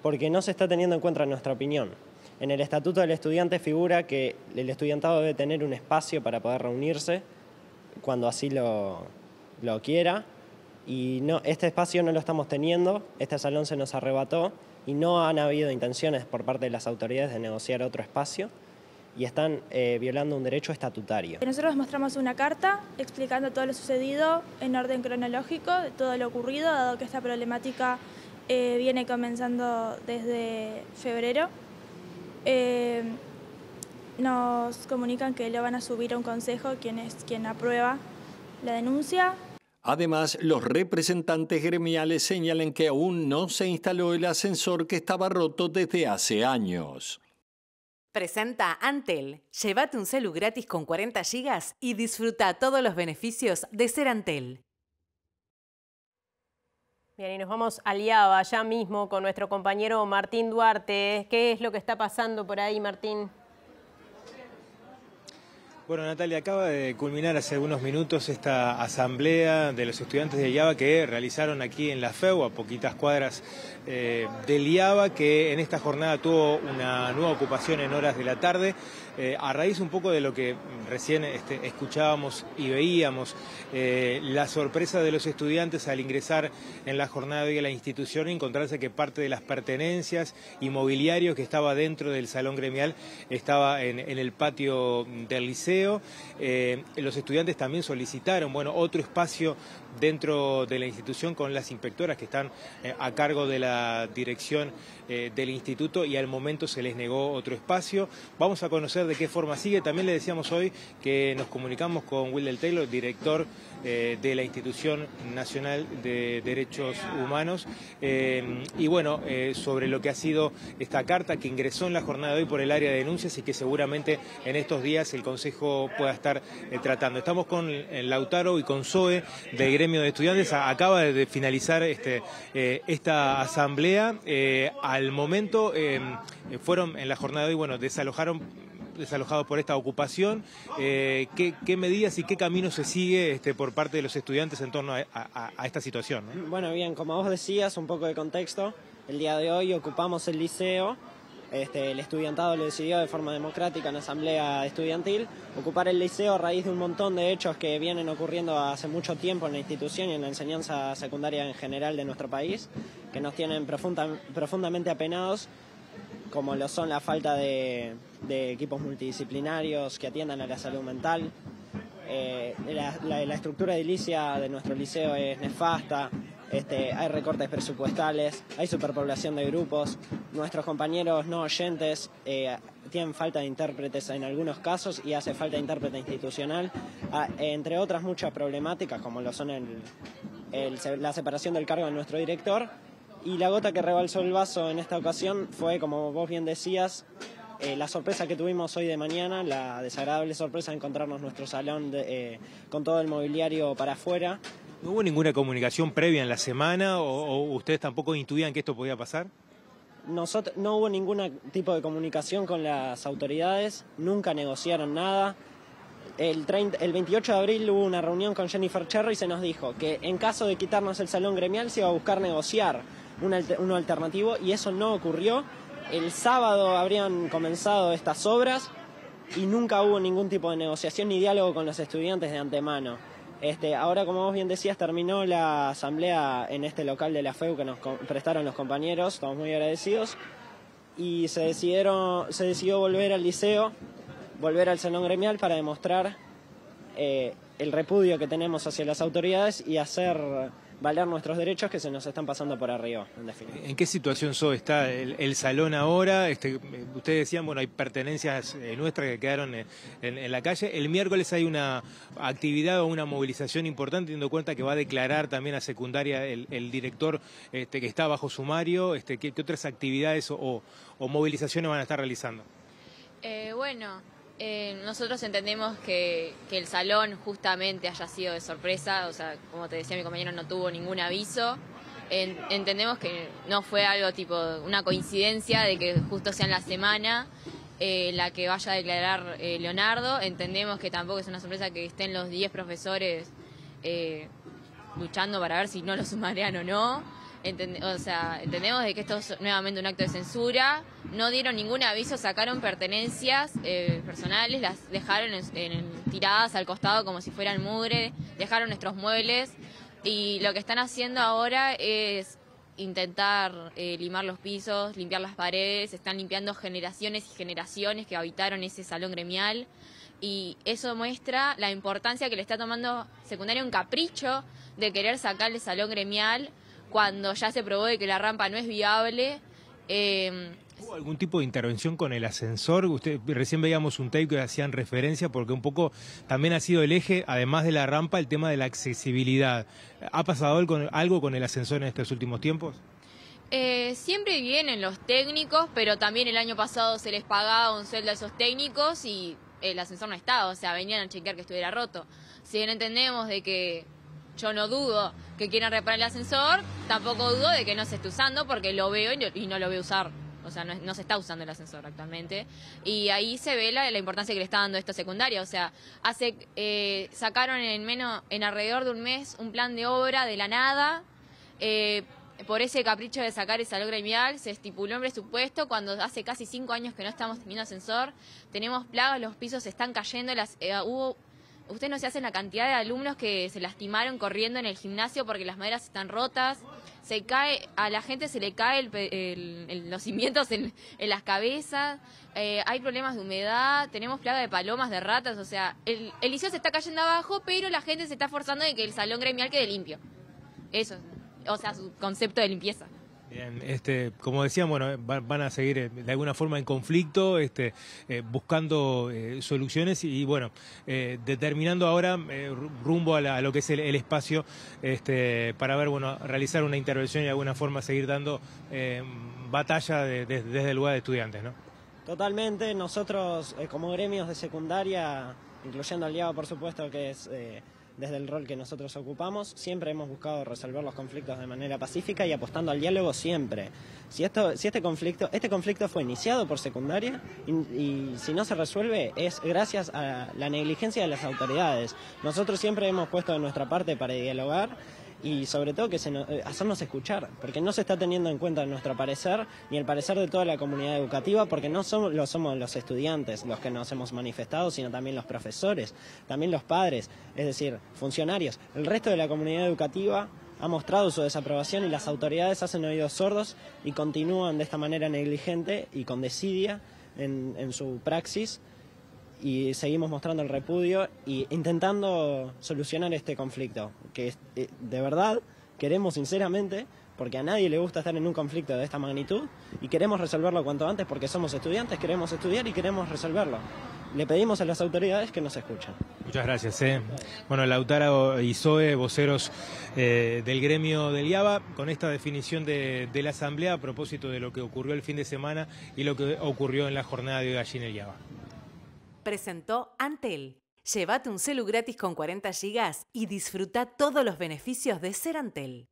porque no se está teniendo en cuenta nuestra opinión. En el Estatuto del Estudiante figura que el estudiantado debe tener un espacio para poder reunirse cuando así lo quiera, y este espacio no lo estamos teniendo, este salón se nos arrebató y no han habido intenciones por parte de las autoridades de negociar otro espacio y están violando un derecho estatutario. Nosotros mostramos una carta explicando todo lo sucedido en orden cronológico de todo lo ocurrido, dado que esta problemática viene comenzando desde febrero. Nos comunican que lo van a subir a un consejo, quien aprueba la denuncia. Además, los representantes gremiales señalan que aún no se instaló el ascensor que estaba roto desde hace años. Presenta Antel. Llévate un celu gratis con 40 GB y disfruta todos los beneficios de ser Antel. Bien, y nos vamos al Yaba ya mismo con nuestro compañero Martín Duarte. ¿Qué es lo que está pasando por ahí, Martín? Bueno, Natalia, acaba de culminar hace algunos minutos esta asamblea de los estudiantes de Yaba que realizaron aquí en la FEU, a poquitas cuadras del Yaba, que en esta jornada tuvo una nueva ocupación en horas de la tarde. A raíz un poco de lo que recién escuchábamos y veíamos, la sorpresa de los estudiantes al ingresar en la jornada de hoy a la institución y encontrarse que parte de las pertenencias y mobiliario que estaba dentro del salón gremial estaba en el patio del liceo. Los estudiantes también solicitaron, otro espacio dentro de la institución con las inspectoras que están a cargo de la dirección del instituto, y al momento se les negó otro espacio. Vamos a conocer de qué forma sigue. También le decíamos hoy que nos comunicamos con Wildell Taylor, director de la Institución Nacional de Derechos Humanos, sobre lo que ha sido esta carta que ingresó en la jornada de hoy por el área de denuncias y que seguramente en estos días el Consejo pueda estar tratando. Estamos con Lautaro y con Zoe del gremio de estudiantes. Acaba de finalizar esta asamblea. Al momento fueron en la jornada de hoy, desalojados por esta ocupación. ¿Qué medidas y qué camino se sigue por parte de los estudiantes en torno a esta situación, ¿no? Bueno, bien, como vos decías, un poco de contexto. El día de hoy ocupamos el liceo. El estudiantado lo decidió de forma democrática en la asamblea estudiantil ocupar el liceo a raíz de un montón de hechos que vienen ocurriendo hace mucho tiempo en la institución y en la enseñanza secundaria en general de nuestro país, que nos tienen profundamente apenados, como lo son la falta de equipos multidisciplinarios que atiendan a la salud mental. La estructura edilicia de nuestro liceo es nefasta. Hay recortes presupuestales, hay superpoblación de grupos, nuestros compañeros no oyentes tienen falta de intérpretes en algunos casos y hace falta de intérprete institucional, entre otras muchas problemáticas como lo son la separación del cargo de nuestro director. Y la gota que rebalsó el vaso en esta ocasión fue, como vos bien decías, la sorpresa que tuvimos hoy de mañana, la desagradable sorpresa de encontrarnos nuestro salón con todo el mobiliario para afuera. ¿No hubo ninguna comunicación previa en la semana o ustedes tampoco intuían que esto podía pasar? Nosotros, no hubo ningún tipo de comunicación con las autoridades, nunca negociaron nada. El 28 de abril hubo una reunión con Jennifer Cherry y se nos dijo que en caso de quitarnos el salón gremial se iba a buscar negociar uno alternativo, y eso no ocurrió. El sábado habrían comenzado estas obras y nunca hubo ningún tipo de negociación ni diálogo con los estudiantes de antemano. Ahora, como vos bien decías, terminó la asamblea en este local de la FEU que nos prestaron los compañeros, estamos muy agradecidos, y se decidió volver al liceo, volver al salón gremial para demostrar el repudio que tenemos hacia las autoridades y hacer valer nuestros derechos que se nos están pasando por arriba, en definitiva. ¿En qué situación está el salón ahora? Ustedes decían, bueno, hay pertenencias nuestras que quedaron en la calle. El miércoles hay una actividad o una movilización importante, teniendo en cuenta que va a declarar también a secundaria el director que está bajo sumario. ¿Qué otras actividades o movilizaciones van a estar realizando? Nosotros entendemos que el salón justamente haya sido de sorpresa, o sea, como te decía mi compañero, no tuvo ningún aviso. Entendemos que no fue algo tipo una coincidencia de que justo sea en la semana la que vaya a declarar Leonardo. Entendemos que tampoco es una sorpresa que estén los 10 profesores luchando para ver si no lo sumarían o no. Entendemos de que esto es nuevamente un acto de censura. No dieron ningún aviso, sacaron pertenencias personales, las dejaron tiradas al costado como si fueran mugre, dejaron nuestros muebles, y lo que están haciendo ahora es intentar limar los pisos, limpiar las paredes. Están limpiando generaciones y generaciones que habitaron ese salón gremial, y eso muestra la importancia que le está tomando secundaria, un capricho de querer sacar el salón gremial cuando ya se probó de que la rampa no es viable. ¿Hubo algún tipo de intervención con el ascensor? Recién veíamos un tape que hacían referencia, porque un poco también ha sido el eje, además de la rampa, el tema de la accesibilidad. ¿Ha pasado algo con el ascensor en estos últimos tiempos? Siempre vienen los técnicos, pero también el año pasado se les pagaba un sueldo a esos técnicos y el ascensor no estaba, o sea, venían a chequear que estuviera roto. Si bien entendemos de que yo no dudo que quieran reparar el ascensor, tampoco dudo de que no se esté usando, porque lo veo y no lo veo usar. O sea, no se está usando el ascensor actualmente. Y ahí se ve la importancia que le está dando esto secundaria. O sea, sacaron en alrededor de un mes un plan de obra de la nada. Por ese capricho de sacar el salón gremial se estipuló un presupuesto cuando hace casi 5 años que no estamos teniendo ascensor. Tenemos plagas, los pisos se están cayendo, ustedes no se hacen la cantidad de alumnos que se lastimaron corriendo en el gimnasio porque las maderas están rotas. A la gente se le cae los cimientos en las cabezas. Hay problemas de humedad, tenemos plaga de palomas, de ratas. O sea, el liceo se está cayendo abajo, pero la gente se está esforzando de que el salón gremial quede limpio. Eso, o sea, su concepto de limpieza. Bien, como decían, bueno, van a seguir de alguna forma en conflicto, buscando soluciones y bueno, determinando ahora rumbo a lo que es el espacio, para ver, bueno, realizar una intervención y de alguna forma seguir dando batalla desde el lugar de estudiantes, ¿no? Totalmente. Nosotros como gremios de secundaria, incluyendo al IABA, por supuesto, que es desde el rol que nosotros ocupamos, siempre hemos buscado resolver los conflictos de manera pacífica y apostando al diálogo siempre. Si este conflicto fue iniciado por secundaria y si no se resuelve es gracias a la negligencia de las autoridades. Nosotros siempre hemos puesto de nuestra parte para dialogar y sobre todo hacernos escuchar, porque no se está teniendo en cuenta nuestro parecer ni el parecer de toda la comunidad educativa, porque no somos los estudiantes los que nos hemos manifestado, sino también los profesores, también los padres, es decir, funcionarios. El resto de la comunidad educativa ha mostrado su desaprobación y las autoridades hacen oídos sordos y continúan de esta manera negligente y con desidia en su praxis. Y seguimos mostrando el repudio y intentando solucionar este conflicto, que de verdad queremos sinceramente porque a nadie le gusta estar en un conflicto de esta magnitud y queremos resolverlo cuanto antes porque somos estudiantes, queremos estudiar y queremos resolverlo. Le pedimos a las autoridades que nos escuchen. Muchas gracias. Bueno, Lautaro y Zoe, voceros del gremio del IABA, con esta definición de la Asamblea a propósito de lo que ocurrió el fin de semana y lo que ocurrió en la jornada de hoy allí en el IABA. Presentó Antel. Llévate un celu gratis con 40 GB y disfruta todos los beneficios de ser Antel.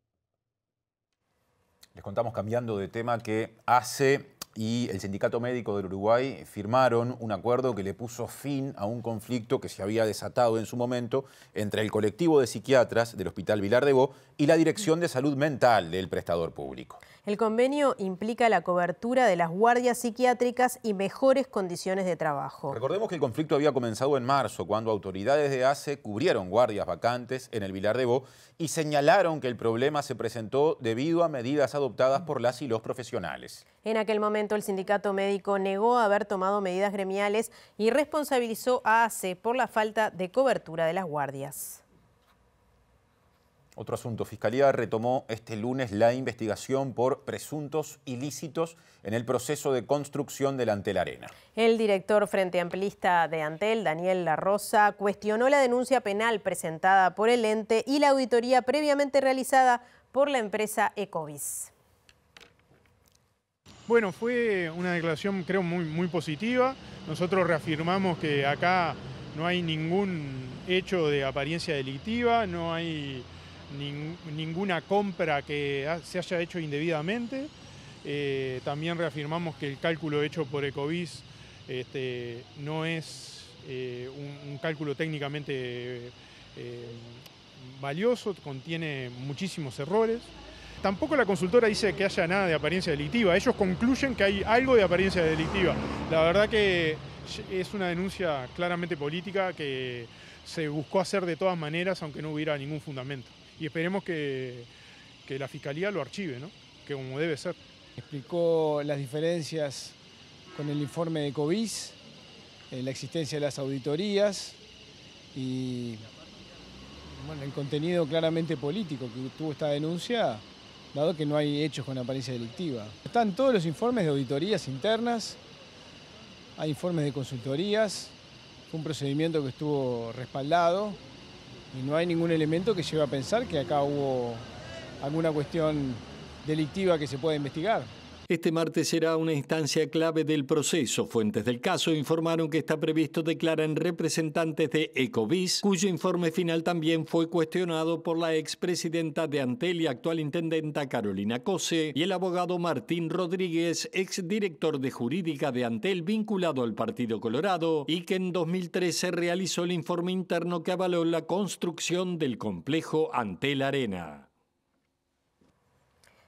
Les contamos, cambiando de tema, que ACE y el Sindicato Médico del Uruguay firmaron un acuerdo que le puso fin a un conflicto que se había desatado en su momento entre el colectivo de psiquiatras del Hospital Vilar de Bo y la Dirección de Salud Mental del prestador público. El convenio implica la cobertura de las guardias psiquiátricas y mejores condiciones de trabajo. Recordemos que el conflicto había comenzado en marzo, cuando autoridades de ACE cubrieron guardias vacantes en el Vilar de Bo y señalaron que el problema se presentó debido a medidas adoptadas por las y los profesionales. En aquel momento el sindicato médico negó haber tomado medidas gremiales y responsabilizó a ACE por la falta de cobertura de las guardias. Otro asunto, Fiscalía retomó este lunes la investigación por presuntos ilícitos en el proceso de construcción del Antel Arena. El director frente amplista de Antel, Daniel La Rosa, cuestionó la denuncia penal presentada por el ente y la auditoría previamente realizada por la empresa Ecovis. Bueno, fue una declaración creo muy positiva. Nosotros reafirmamos que acá no hay ningún hecho de apariencia delictiva, no hay ninguna compra que se haya hecho indebidamente. También reafirmamos que el cálculo hecho por Ecovis no es un cálculo técnicamente valioso, contiene muchísimos errores. Tampoco la consultora dice que haya nada de apariencia delictiva, ellos concluyen que hay algo de apariencia delictiva. La verdad que es una denuncia claramente política que se buscó hacer de todas maneras, aunque no hubiera ningún fundamento. Y esperemos que la Fiscalía lo archive, ¿no? Que como debe ser. Explicó las diferencias con el informe de Ecovis, la existencia de las auditorías y bueno, el contenido claramente político que tuvo esta denuncia, dado que no hay hechos con apariencia delictiva. Están todos los informes de auditorías internas, hay informes de consultorías, fue un procedimiento que estuvo respaldado y no hay ningún elemento que lleve a pensar que acá hubo alguna cuestión delictiva que se pueda investigar. Este martes será una instancia clave del proceso. Fuentes del caso informaron que está previsto declarar representantes de Ecovis, cuyo informe final también fue cuestionado por la expresidenta de Antel y actual intendenta Carolina Cose y el abogado Martín Rodríguez, exdirector de jurídica de Antel vinculado al Partido Colorado y que en 2013 realizó el informe interno que avaló la construcción del complejo Antel Arena.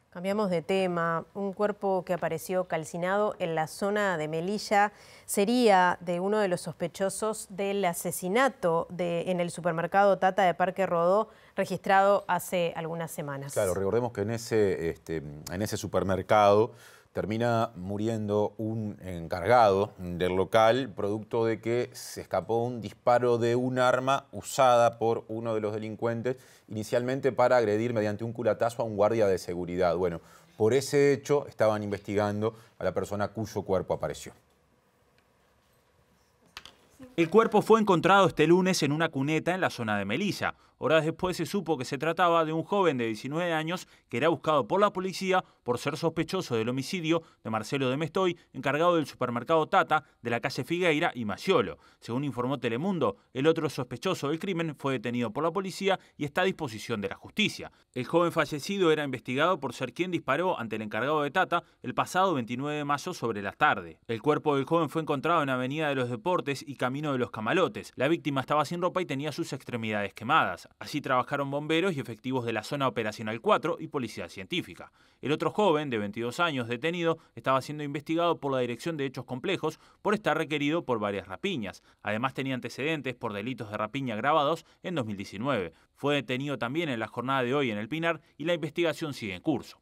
Cambiamos de tema. Un cuerpo que apareció calcinado en la zona de Melilla sería de uno de los sospechosos del asesinato en el supermercado Tata de Parque Rodó, registrado hace algunas semanas. Claro, recordemos que en ese supermercado termina muriendo un encargado del local, producto de que se escapó un disparo de un arma usada por uno de los delincuentes, inicialmente para agredir mediante un culatazo a un guardia de seguridad. Bueno, por ese hecho estaban investigando a la persona cuyo cuerpo apareció. El cuerpo fue encontrado este lunes en una cuneta en la zona de Melilla. Horas después se supo que se trataba de un joven de 19 años que era buscado por la policía por ser sospechoso del homicidio de Marcelo de Mestoy, encargado del supermercado Tata de la calle Figueira y Maciolo. Según informó Telemundo, el otro sospechoso del crimen fue detenido por la policía y está a disposición de la justicia. El joven fallecido era investigado por ser quien disparó ante el encargado de Tata el pasado 29 de mayo sobre la tarde. El cuerpo del joven fue encontrado en Avenida de los Deportes y Camino de los Camalotes. La víctima estaba sin ropa y tenía sus extremidades quemadas. Allí trabajaron bomberos y efectivos de la zona operacional 4 y policía científica. El otro joven, de 22 años, detenido, estaba siendo investigado por la Dirección de Hechos Complejos por estar requerido por varias rapiñas. Además tenía antecedentes por delitos de rapiña agravados en 2019. Fue detenido también en la jornada de hoy en El Pinar y la investigación sigue en curso.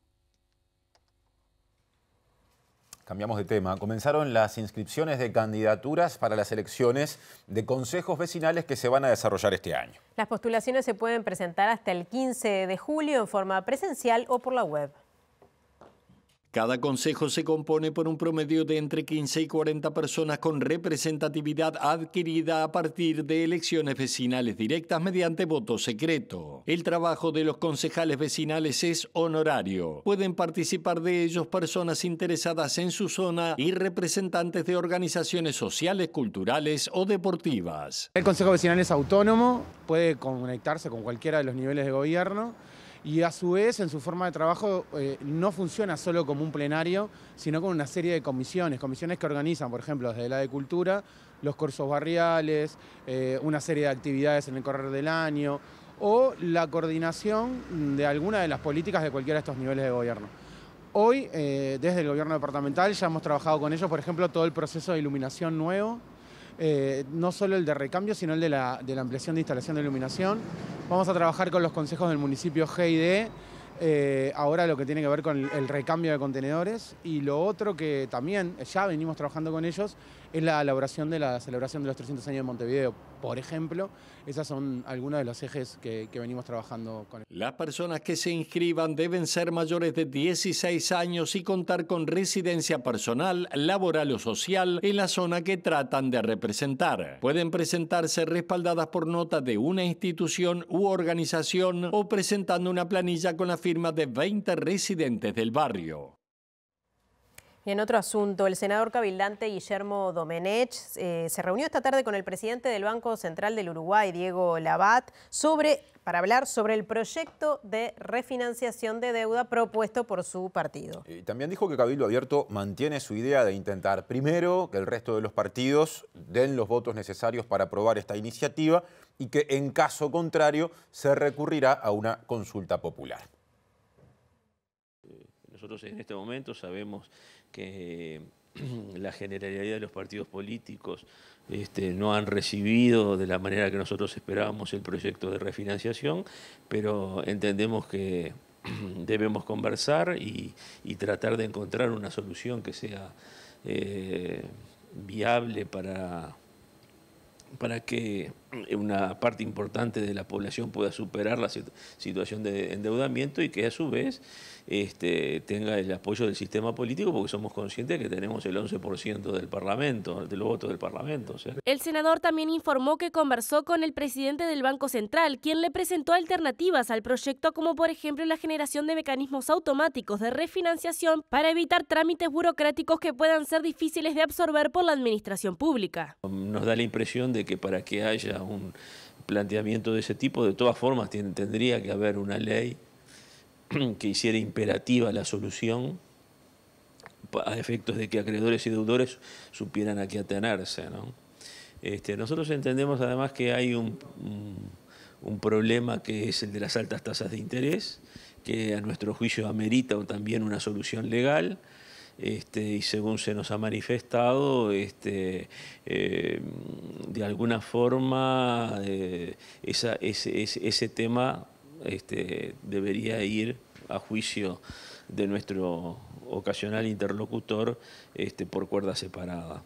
Cambiamos de tema. Comenzaron las inscripciones de candidaturas para las elecciones de consejos vecinales que se van a desarrollar este año. Las postulaciones se pueden presentar hasta el 15 de julio en forma presencial o por la web. Cada consejo se compone por un promedio de entre 15 y 40 personas con representatividad adquirida a partir de elecciones vecinales directas mediante voto secreto. El trabajo de los concejales vecinales es honorario. Pueden participar de ellos personas interesadas en su zona y representantes de organizaciones sociales, culturales o deportivas. El Consejo Vecinal es autónomo, puede conectarse con cualquiera de los niveles de gobierno. Y a su vez, en su forma de trabajo, no funciona solo como un plenario, sino con una serie de comisiones que organizan, por ejemplo, desde la de Cultura, los cursos barriales, una serie de actividades en el correr del año, o la coordinación de alguna de las políticas de cualquiera de estos niveles de gobierno. Hoy, desde el gobierno departamental, ya hemos trabajado con ellos, por ejemplo, todo el proceso de iluminación nuevo, no solo el de recambio, sino el de la ampliación de instalación de iluminación. Vamos a trabajar con los consejos del municipio G y D, ahora lo que tiene que ver con el recambio de contenedores, y lo otro que también ya venimos trabajando con ellos es la elaboración de la celebración de los 300 años de Montevideo, por ejemplo. Esos son algunos de los ejes que venimos trabajando con ellos. Las personas que se inscriban deben ser mayores de 16 años y contar con residencia personal, laboral o social en la zona que tratan de representar. Pueden presentarse respaldadas por nota de una institución u organización o presentando una planilla con la firma de 20 residentes del barrio. Y en otro asunto, el senador cabildante Guillermo Domenech se reunió esta tarde con el presidente del Banco Central del Uruguay, Diego Labat, para hablar sobre el proyecto de refinanciación de deuda propuesto por su partido. También dijo que Cabildo Abierto mantiene su idea de intentar primero que el resto de los partidos den los votos necesarios para aprobar esta iniciativa y que en caso contrario se recurrirá a una consulta popular. Nosotros en este momento sabemos que la generalidad de los partidos políticos no han recibido de la manera que nosotros esperábamos el proyecto de refinanciación, pero entendemos que debemos conversar y tratar de encontrar una solución que sea viable para que una parte importante de la población pueda superar la situación de endeudamiento y que a su vez tenga el apoyo del sistema político, porque somos conscientes de que tenemos el 11% del Parlamento, de los votos del Parlamento. O sea. El senador también informó que conversó con el presidente del Banco Central, quien le presentó alternativas al proyecto, como por ejemplo la generación de mecanismos automáticos de refinanciación para evitar trámites burocráticos que puedan ser difíciles de absorber por la administración pública. Nos da la impresión de que para que haya un planteamiento de ese tipo, de todas formas tendría que haber una ley que hiciera imperativa la solución a efectos de que acreedores y deudores supieran a qué atenerse, ¿no? Nosotros entendemos además que hay un problema que es el de las altas tasas de interés, que a nuestro juicio amerita también una solución legal. Y según se nos ha manifestado, de alguna forma ese tema debería ir a juicio de nuestro ocasional interlocutor por cuerda separada.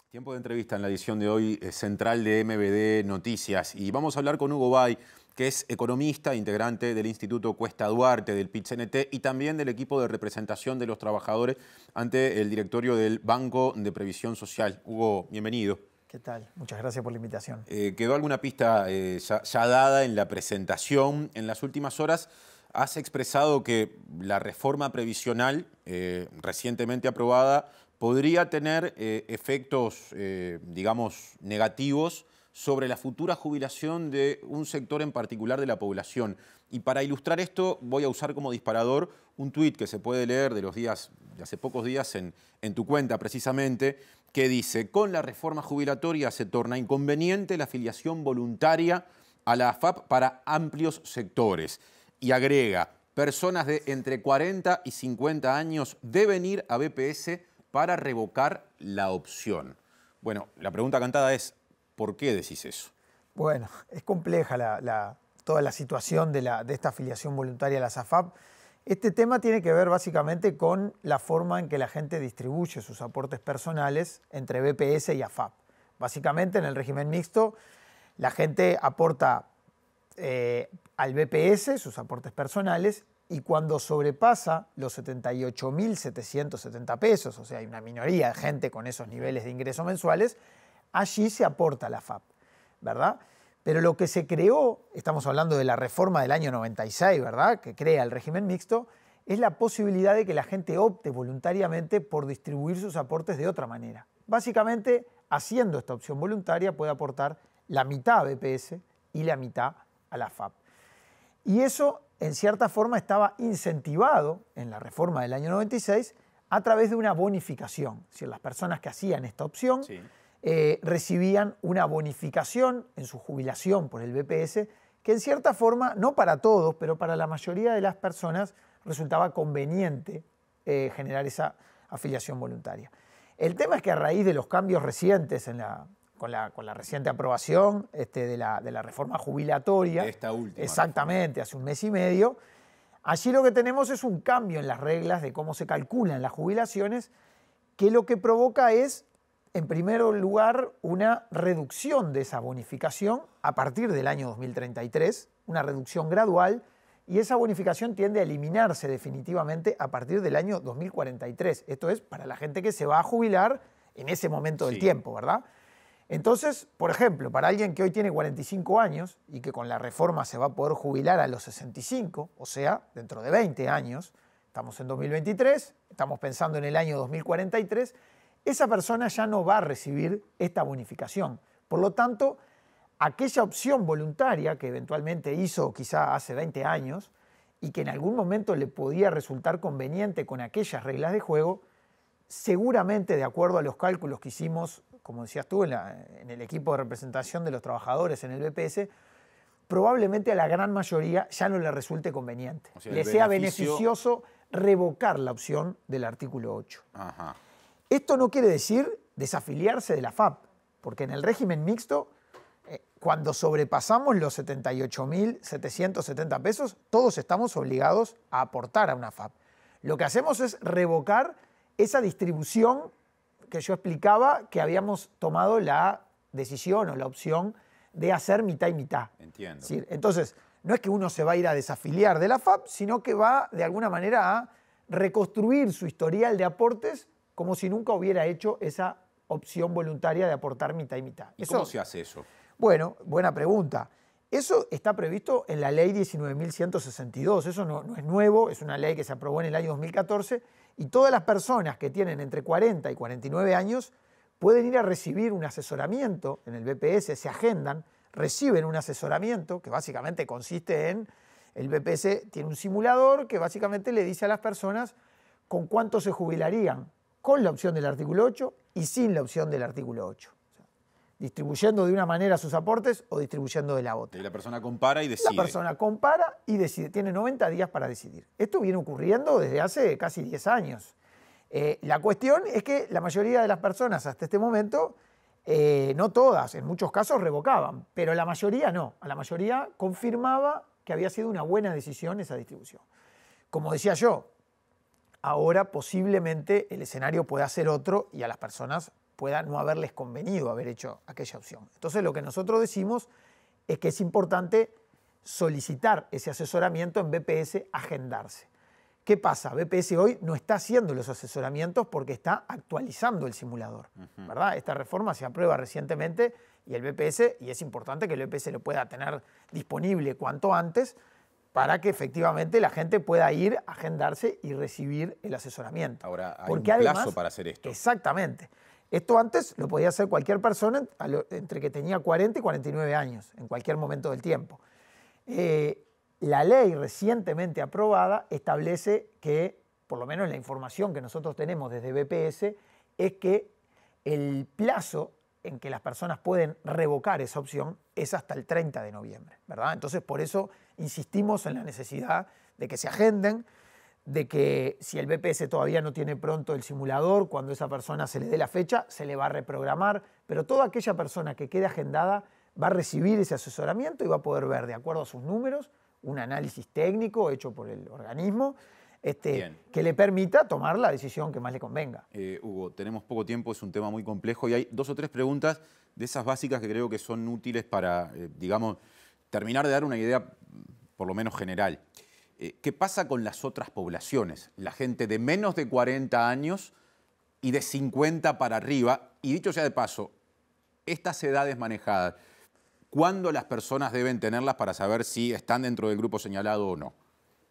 Tiempo de entrevista en la edición de hoy central de MBD Noticias, y vamos a hablar con Hugo Bay, que es economista, integrante del Instituto Cuesta Duarte, del PIT-CNT y también del equipo de representación de los trabajadores ante el directorio del Banco de Previsión Social. Hugo, bienvenido. ¿Qué tal? Muchas gracias por la invitación. ¿Quedó alguna pista ya dada en la presentación? En las últimas horas has expresado que la reforma previsional recientemente aprobada podría tener efectos, digamos, negativos sobre la futura jubilación de un sector en particular de la población. Y para ilustrar esto voy a usar como disparador un tuit que se puede leer de hace pocos días en tu cuenta precisamente, que dice: con la reforma jubilatoria se torna inconveniente la afiliación voluntaria a la AFAP para amplios sectores. Y agrega: personas de entre 40 y 50 años deben ir a BPS para revocar la opción. Bueno, la pregunta cantada es: ¿por qué decís eso? Bueno, es compleja toda la situación de esta afiliación voluntaria a las AFAP. Este tema tiene que ver básicamente con la forma en que la gente distribuye sus aportes personales entre BPS y AFAP. Básicamente, en el régimen mixto, la gente aporta al BPS sus aportes personales y cuando sobrepasa los 78.770 pesos, o sea, hay una minoría de gente con esos niveles de ingresos mensuales, allí se aporta la FAP, ¿verdad? Pero lo que se creó, estamos hablando de la reforma del año 96, ¿verdad?, que crea el régimen mixto, es la posibilidad de que la gente opte voluntariamente por distribuir sus aportes de otra manera. Básicamente, haciendo esta opción voluntaria, puede aportar la mitad a BPS y la mitad a la FAP. Y eso, en cierta forma, estaba incentivado en la reforma del año 96 a través de una bonificación. Es decir, las personas que hacían esta opción recibían una bonificación en su jubilación por el BPS, que en cierta forma, no para todos, pero para la mayoría de las personas resultaba conveniente generar esa afiliación voluntaria. El tema es que a raíz de los cambios recientes con la reciente aprobación de la reforma jubilatoria, esta última exactamente, hace un mes y medio, allí lo que tenemos es un cambio en las reglas de cómo se calculan las jubilaciones, que lo que provoca es, en primer lugar, una reducción de esa bonificación a partir del año 2033, una reducción gradual, y esa bonificación tiende a eliminarse definitivamente a partir del año 2043. Esto es para la gente que se va a jubilar en ese momento del tiempo, ¿verdad? Entonces, por ejemplo, para alguien que hoy tiene 45 años y que con la reforma se va a poder jubilar a los 65, o sea, dentro de 20 años, estamos en 2023, estamos pensando en el año 2043, esa persona ya no va a recibir esta bonificación. Por lo tanto, aquella opción voluntaria que eventualmente hizo quizá hace 20 años y que en algún momento le podía resultar conveniente con aquellas reglas de juego, seguramente de acuerdo a los cálculos que hicimos, como decías tú, en el equipo de representación de los trabajadores en el BPS, probablemente a la gran mayoría ya no le resulte conveniente. O sea, le sea beneficioso revocar la opción del artículo 8. Ajá. Esto no quiere decir desafiliarse de la FAP, porque en el régimen mixto, cuando sobrepasamos los 78.770 pesos, todos estamos obligados a aportar a una FAP. Lo que hacemos es revocar esa distribución que yo explicaba que habíamos tomado la decisión o la opción de hacer mitad y mitad. Entiendo. ¿Sí? Entonces, no es que uno se va a ir a desafiliar de la FAP, sino que va de alguna manera a reconstruir su historial de aportes como si nunca hubiera hecho esa opción voluntaria de aportar mitad y mitad. ¿Y cómo se hace eso? Bueno, buena pregunta. Eso está previsto en la ley 19.162. Eso no es nuevo, es una ley que se aprobó en el año 2014 y todas las personas que tienen entre 40 y 49 años pueden ir a recibir un asesoramiento en el BPS, se agendan, reciben un asesoramiento que básicamente consiste en, el BPS tiene un simulador que básicamente le dice a las personas con cuánto se jubilarían con la opción del artículo 8 y sin la opción del artículo 8. Distribuyendo de una manera sus aportes o distribuyendo de la otra. Y la persona compara y decide. La persona compara y decide. Tiene 90 días para decidir. Esto viene ocurriendo desde hace casi 10 años. La cuestión es que la mayoría de las personas hasta este momento, no todas, en muchos casos revocaban, pero la mayoría no. A la mayoría confirmaba que había sido una buena decisión esa distribución. Como decía yo, ahora posiblemente el escenario pueda ser otro y a las personas pueda no haberles convenido haber hecho aquella opción. Entonces lo que nosotros decimos es que es importante solicitar ese asesoramiento en BPS, agendarse. ¿Qué pasa? BPS hoy no está haciendo los asesoramientos porque está actualizando el simulador, ¿verdad? Esta reforma se aprueba recientemente y el BPS, y es importante que el BPS lo pueda tener disponible cuanto antes para que efectivamente la gente pueda ir, agendarse y recibir el asesoramiento. Ahora, hay porque un plazo además, para hacer esto. Exactamente. Esto antes lo podía hacer cualquier persona entre que tenía 40 y 49 años, en cualquier momento del tiempo. La ley recientemente aprobada establece que, por lo menos la información que nosotros tenemos desde BPS, es que el plazo en que las personas pueden revocar esa opción es hasta el 30 de noviembre, ¿verdad? Entonces, por eso insistimos en la necesidad de que se agenden, de que si el BPS todavía no tiene pronto el simulador, cuando esa persona se le dé la fecha, se le va a reprogramar, pero toda aquella persona que quede agendada va a recibir ese asesoramiento y va a poder ver, de acuerdo a sus números, un análisis técnico hecho por el organismo que le permita tomar la decisión que más le convenga. Hugo, tenemos poco tiempo, es un tema muy complejo y hay 2 o 3 preguntas de esas básicas que creo que son útiles para, digamos, terminar de dar una idea por lo menos general. ¿Qué pasa con las otras poblaciones? La gente de menos de 40 años y de 50 para arriba. Y dicho sea de paso, estas edades manejadas, ¿cuándo las personas deben tenerlas para saber si están dentro del grupo señalado o no?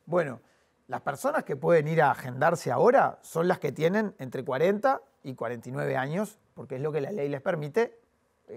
Bueno, las personas que pueden ir a agendarse ahora son las que tienen entre 40 y 49 años, porque es lo que la ley les permite,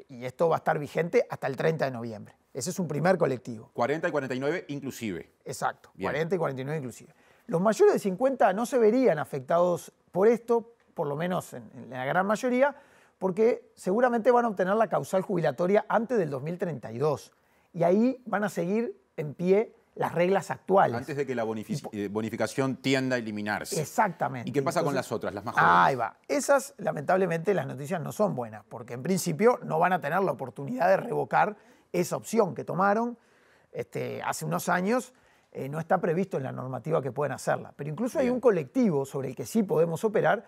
y esto va a estar vigente hasta el 30 de noviembre. Ese es un primer colectivo. 40 y 49 inclusive. Exacto, Bien. 40 y 49 inclusive. Los mayores de 50 no se verían afectados por esto, por lo menos en la gran mayoría, porque seguramente van a obtener la causal jubilatoria antes del 2032. Y ahí van a seguir en pie las reglas actuales. Antes de que la bonificación tienda a eliminarse. Exactamente. ¿Y qué pasa con las otras, las más jóvenes? Ahí va. Esas, lamentablemente, las noticias no son buenas, porque en principio no van a tener la oportunidad de revocar esa opción que tomaron hace unos años. No está previsto en la normativa que pueden hacerla. Pero incluso hay un colectivo sobre el que sí podemos operar,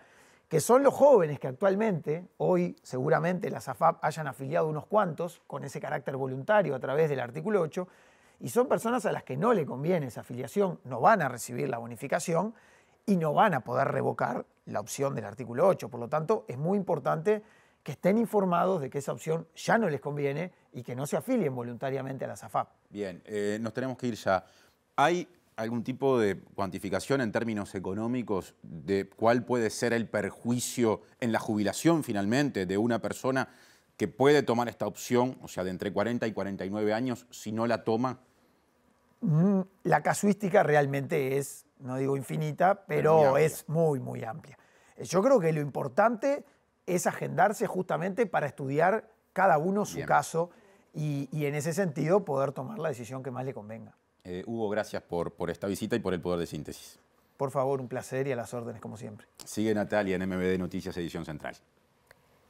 que son los jóvenes que actualmente, hoy seguramente las AFAP hayan afiliado unos cuantos con ese carácter voluntario a través del artículo 8, y son personas a las que no le conviene esa afiliación, no van a recibir la bonificación y no van a poder revocar la opción del artículo 8. Por lo tanto, es muy importante que estén informados de que esa opción ya no les conviene y que no se afilien voluntariamente a las AFAP. Bien, nos tenemos que ir ya. ¿Hay algún tipo de cuantificación en términos económicos de cuál puede ser el perjuicio en la jubilación finalmente de una persona que puede tomar esta opción, o sea, de entre 40 y 49 años, si no la toma? La casuística realmente es, no digo infinita, pero es muy, muy amplia. Yo creo que lo importante es agendarse justamente para estudiar cada uno su caso y en ese sentido poder tomar la decisión que más le convenga. Hugo, gracias por esta visita y por el poder de síntesis. Por favor, un placer y a las órdenes como siempre. Sigue Natalia en MBD Noticias, edición central.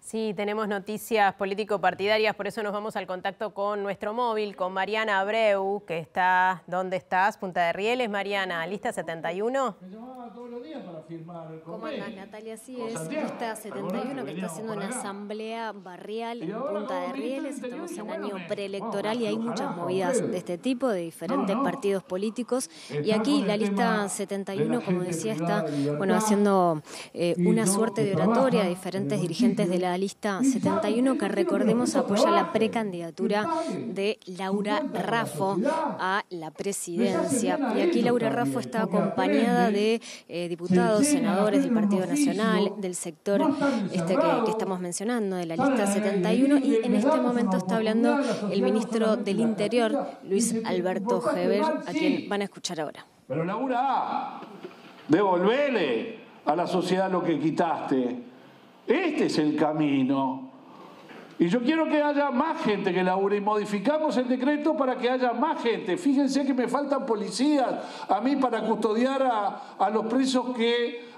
Sí, tenemos noticias político-partidarias, por eso nos vamos al contacto con nuestro móvil, con Mariana Abreu, que está, ¿dónde estás? Punta de Rieles. Mariana, ¿lista 71? Me llamaba todos los días para firmar el ¿Cómo andas, Natalia? Así es, lista 71, que está haciendo una asamblea barrial en Punta de Rieles. Estamos en año preelectoral y hay muchas movidas de este tipo, de diferentes partidos políticos. Y aquí la lista 71, como decía, está haciendo una suerte de oratoria a diferentes dirigentes de la lista 71, que recordemos apoya la precandidatura de Laura Raffo a la presidencia. Y aquí Laura Raffo está acompañada de diputados, senadores del Partido Nacional, del sector que estamos mencionando, de la lista 71, y en este momento está hablando el ministro del Interior, Luis Alberto Heber, a quien van a escuchar ahora. Pero Laura, devolvele a la sociedad lo que quitaste. Este es el camino. Y yo quiero que haya más gente que labure y modificamos el decreto para que haya más gente. Fíjense que me faltan policías a mí para custodiar a los presos,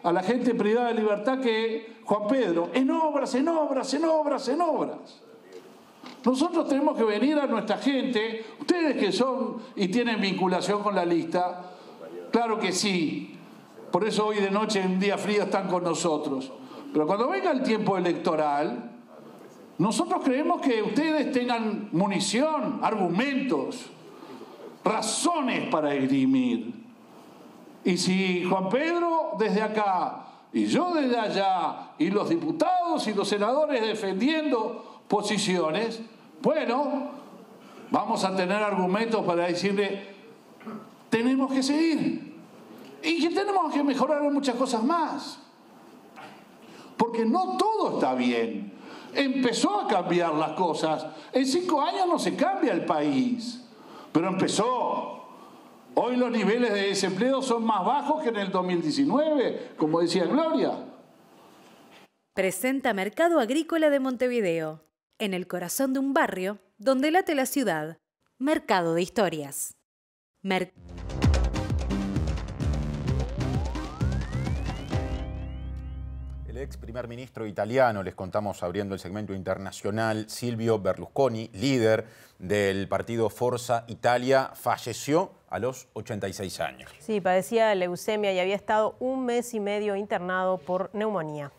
a la gente privada de libertad que Juan Pedro. En obras, en obras, en obras, en obras. Nosotros tenemos que venir a nuestra gente, ustedes que son y tienen vinculación con la lista, claro que sí. Por eso hoy de noche, en día frío, están con nosotros. Pero cuando venga el tiempo electoral, nosotros creemos que ustedes tengan munición, argumentos, razones para esgrimir. Y si Juan Pedro desde acá, y yo desde allá, y los diputados y los senadores defendiendo posiciones, bueno, vamos a tener argumentos para decirle, tenemos que seguir. Y que tenemos que mejorar muchas cosas más. Porque no todo está bien. Empezó a cambiar las cosas. En 5 años no se cambia el país, pero empezó. Hoy los niveles de desempleo son más bajos que en el 2019, como decía Gloria. Presenta Mercado Agrícola de Montevideo, en el corazón de un barrio donde late la ciudad. Mercado de historias. El ex primer ministro italiano, les contamos abriendo el segmento internacional, Silvio Berlusconi, líder del partido Forza Italia, falleció a los 86 años. Sí, padecía leucemia y había estado 1 mes y medio internado por neumonía.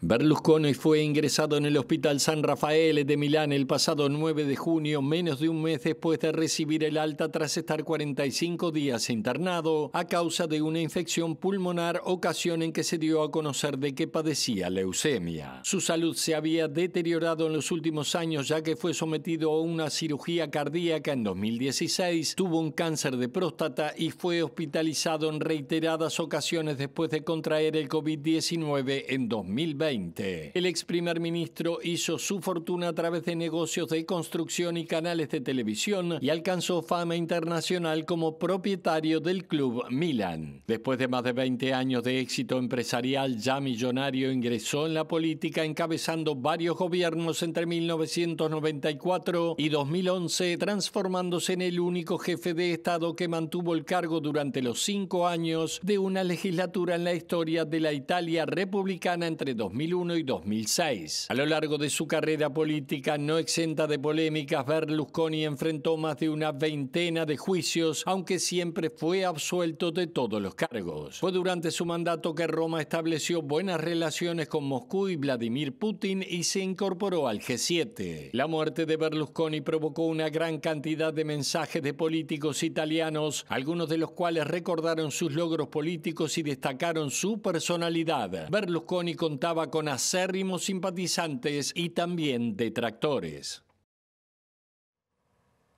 Berlusconi fue ingresado en el Hospital San Raffaele de Milán el pasado 9 de junio, menos de un mes después de recibir el alta tras estar 45 días internado a causa de una infección pulmonar, ocasión en que se dio a conocer de que padecía leucemia. Su salud se había deteriorado en los últimos años, ya que fue sometido a una cirugía cardíaca en 2016, tuvo un cáncer de próstata y fue hospitalizado en reiteradas ocasiones después de contraer el COVID-19 en 2020. El ex primer ministro hizo su fortuna a través de negocios de construcción y canales de televisión y alcanzó fama internacional como propietario del club Milan. Después de más de 20 años de éxito empresarial ya millonario, ingresó en la política encabezando varios gobiernos entre 1994 y 2011, transformándose en el único jefe de Estado que mantuvo el cargo durante los 5 años de una legislatura en la historia de la Italia republicana entre 2001 y 2006. A lo largo de su carrera política no exenta de polémicas, Berlusconi enfrentó más de una veintena de juicios, aunque siempre fue absuelto de todos los cargos. Fue durante su mandato que Roma estableció buenas relaciones con Moscú y Vladimir Putin y se incorporó al G7. La muerte de Berlusconi provocó una gran cantidad de mensajes de políticos italianos, algunos de los cuales recordaron sus logros políticos y destacaron su personalidad. Berlusconi contaba con acérrimos simpatizantes y también detractores.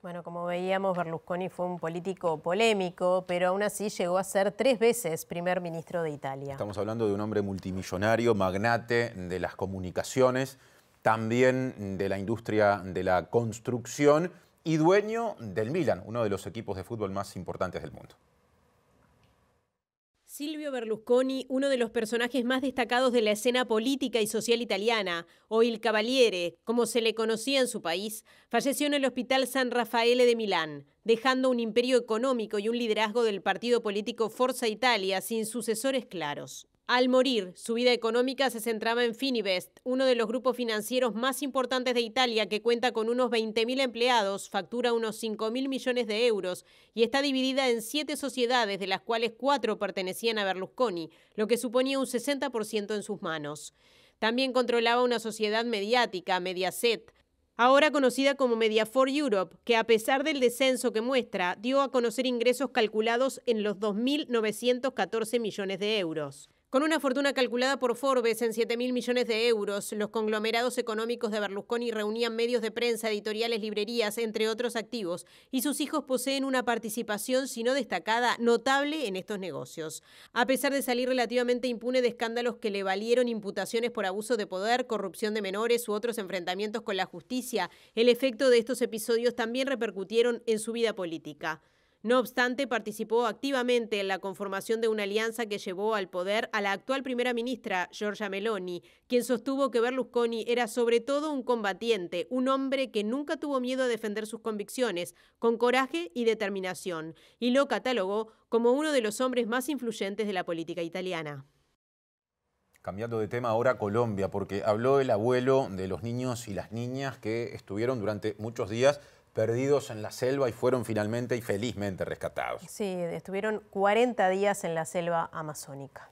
Bueno, como veíamos, Berlusconi fue un político polémico, pero aún así llegó a ser 3 veces primer ministro de Italia. Estamos hablando de un hombre multimillonario, magnate de las comunicaciones, también de la industria de la construcción y dueño del Milan, uno de los equipos de fútbol más importantes del mundo. Silvio Berlusconi, uno de los personajes más destacados de la escena política y social italiana, o il Cavaliere, como se le conocía en su país, falleció en el Hospital San Raffaele de Milán, dejando un imperio económico y un liderazgo del partido político Forza Italia sin sucesores claros. Al morir, su vida económica se centraba en Fininvest, uno de los grupos financieros más importantes de Italia que cuenta con unos 20.000 empleados, factura unos 5.000 millones de euros y está dividida en 7 sociedades, de las cuales 4 pertenecían a Berlusconi, lo que suponía un 60% en sus manos. También controlaba una sociedad mediática, Mediaset, ahora conocida como Mediafor Europe, que a pesar del descenso que muestra, dio a conocer ingresos calculados en los 2.914 millones de euros. Con una fortuna calculada por Forbes en 7.000 millones de euros, los conglomerados económicos de Berlusconi reunían medios de prensa, editoriales, librerías, entre otros activos, y sus hijos poseen una participación, si no destacada, notable en estos negocios. A pesar de salir relativamente impune de escándalos que le valieron imputaciones por abuso de poder, corrupción de menores u otros enfrentamientos con la justicia, el efecto de estos episodios también repercutieron en su vida política. No obstante, participó activamente en la conformación de una alianza que llevó al poder a la actual primera ministra, Giorgia Meloni, quien sostuvo que Berlusconi era sobre todo un combatiente, un hombre que nunca tuvo miedo a defender sus convicciones, con coraje y determinación, y lo catalogó como uno de los hombres más influyentes de la política italiana. Cambiando de tema ahora, Colombia, porque habló el abuelo de los niños y las niñas que estuvieron durante muchos días perdidos en la selva y fueron finalmente y felizmente rescatados. Sí, estuvieron 40 días en la selva amazónica.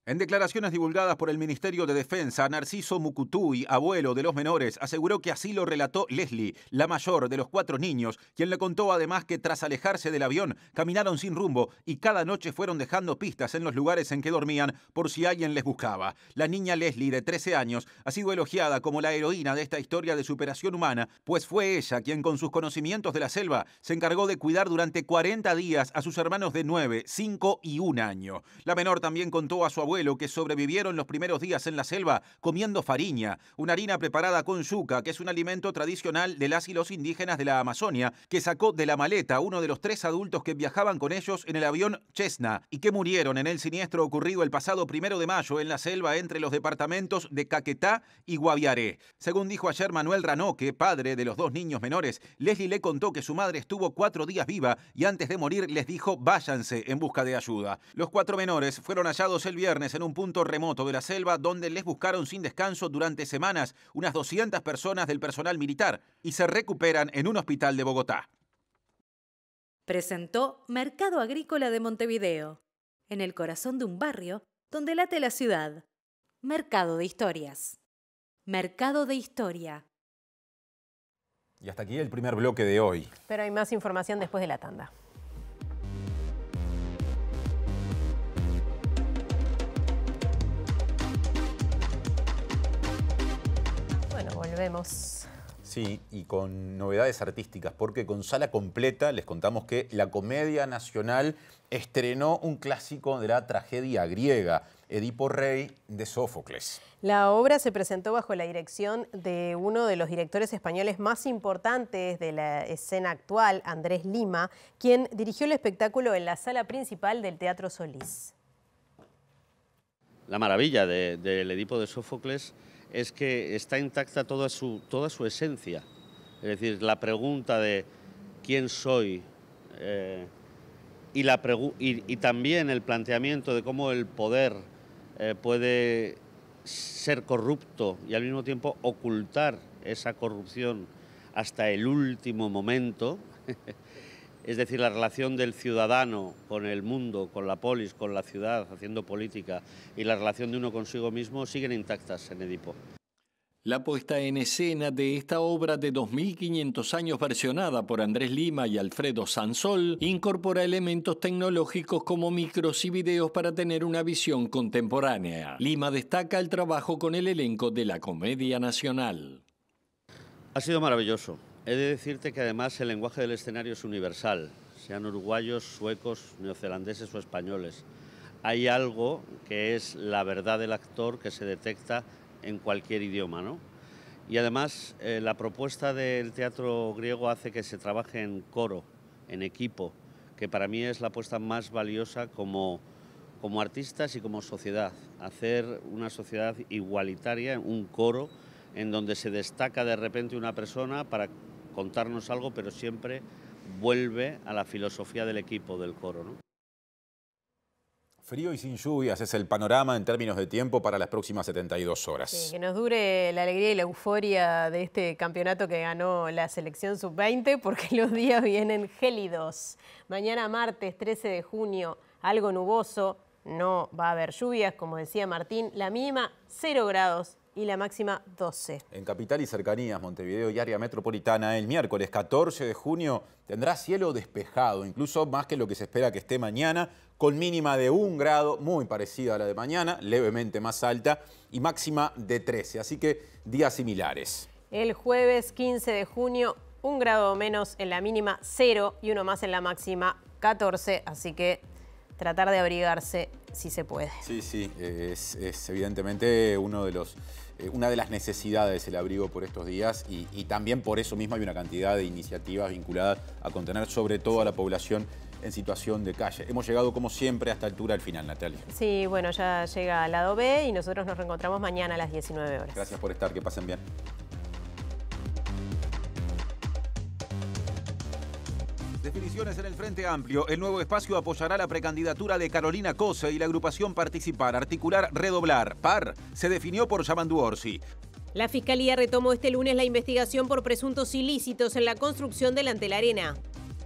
En declaraciones divulgadas por el Ministerio de Defensa, Narciso Mucutuy, abuelo de los menores, aseguró que así lo relató Leslie, la mayor de los 4 niños, quien le contó además que tras alejarse del avión, caminaron sin rumbo y cada noche fueron dejando pistas en los lugares en que dormían por si alguien les buscaba. La niña Leslie, de 13 años, ha sido elogiada como la heroína de esta historia de superación humana, pues fue ella quien con sus conocimientos de la selva se encargó de cuidar durante 40 días a sus hermanos de 9, 5 y 1 año. La menor también contó a su abuelo que sobrevivieron los primeros días en la selva comiendo fariña, una harina preparada con yuca, que es un alimento tradicional de las y los indígenas de la Amazonia, que sacó de la maleta uno de los 3 adultos que viajaban con ellos en el avión Cessna y que murieron en el siniestro ocurrido el pasado 1 de mayo en la selva entre los departamentos de Caquetá y Guaviare. Según dijo ayer Manuel Ranoque, padre de los 2 niños menores, Leslie le contó que su madre estuvo 4 días viva y antes de morir les dijo váyanse en busca de ayuda. Los 4 menores fueron hallados el viernes en un punto remoto de la selva donde les buscaron sin descanso durante semanas unas 200 personas del personal militar y se recuperan en un hospital de Bogotá. Presentó Mercado Agrícola de Montevideo, en el corazón de un barrio donde late la ciudad. Mercado de Historias. Mercado de Historia. Y hasta aquí el primer bloque de hoy. Pero hay más información después de la tanda. Bueno, volvemos. Sí, y con novedades artísticas, porque con sala completa les contamos que la Comedia Nacional estrenó un clásico de la tragedia griega, Edipo Rey, de Sófocles. La obra se presentó bajo la dirección de uno de los directores españoles más importantes de la escena actual, Andrés Lima, quien dirigió el espectáculo en la sala principal del Teatro Solís. La maravilla del Edipo de Sófocles es que está intacta toda su esencia. Es decir, la pregunta de quién soy y también el planteamiento de cómo el poder puede ser corrupto y al mismo tiempo ocultar esa corrupción hasta el último momento. Es decir, la relación del ciudadano con el mundo, con la polis, con la ciudad, haciendo política, y la relación de uno consigo mismo siguen intactas en Edipo. La puesta en escena de esta obra de 2500 años versionada por Andrés Lima y Alfredo Sansol incorpora elementos tecnológicos como micros y videos para tener una visión contemporánea. Lima destaca el trabajo con el elenco de la Comedia Nacional. Ha sido maravilloso. He de decirte que además el lenguaje del escenario es universal, sean uruguayos, suecos, neozelandeses o españoles. Hay algo que es la verdad del actor que se detecta en cualquier idioma, ¿no? Y además la propuesta del teatro griego hace que se trabaje en coro, en equipo, que para mí es la apuesta más valiosa como artistas y como sociedad. Hacer una sociedad igualitaria, un coro, en donde se destaca de repente una persona para contarnos algo, pero siempre vuelve a la filosofía del equipo, del coro, ¿no? Frío y sin lluvias es el panorama en términos de tiempo para las próximas 72 horas. Sí, que nos dure la alegría y la euforia de este campeonato que ganó la selección sub-20, porque los días vienen gélidos. Mañana martes 13 de junio, algo nuboso, no va a haber lluvias, como decía Martín, la mínima 0 grados y la máxima 12. En capital y cercanías, Montevideo y área metropolitana, el miércoles 14 de junio tendrá cielo despejado, incluso más que lo que se espera que esté mañana, con mínima de 1 grado, muy parecida a la de mañana, levemente más alta, y máxima de 13, así que días similares. El jueves 15 de junio, 1 grado menos en la mínima, 0 y 1 más en la máxima, 14, así que tratar de abrigarse si se puede. Sí, sí, es evidentemente una de las necesidades el abrigo por estos días y también por eso mismo hay una cantidad de iniciativas vinculadas a contener sobre todo a la población en situación de calle. Hemos llegado como siempre a esta altura al final, Natalia. Sí, bueno, ya llega al lado B y nosotros nos reencontramos mañana a las 19 horas. Gracias por estar, que pasen bien. Definiciones en el Frente Amplio. El Nuevo Espacio apoyará la precandidatura de Carolina Cose y la agrupación Participar, Articular, Redoblar. PAR se definió por Yamandu Orsi. La Fiscalía retomó este lunes la investigación por presuntos ilícitos en la construcción del Antel Arena.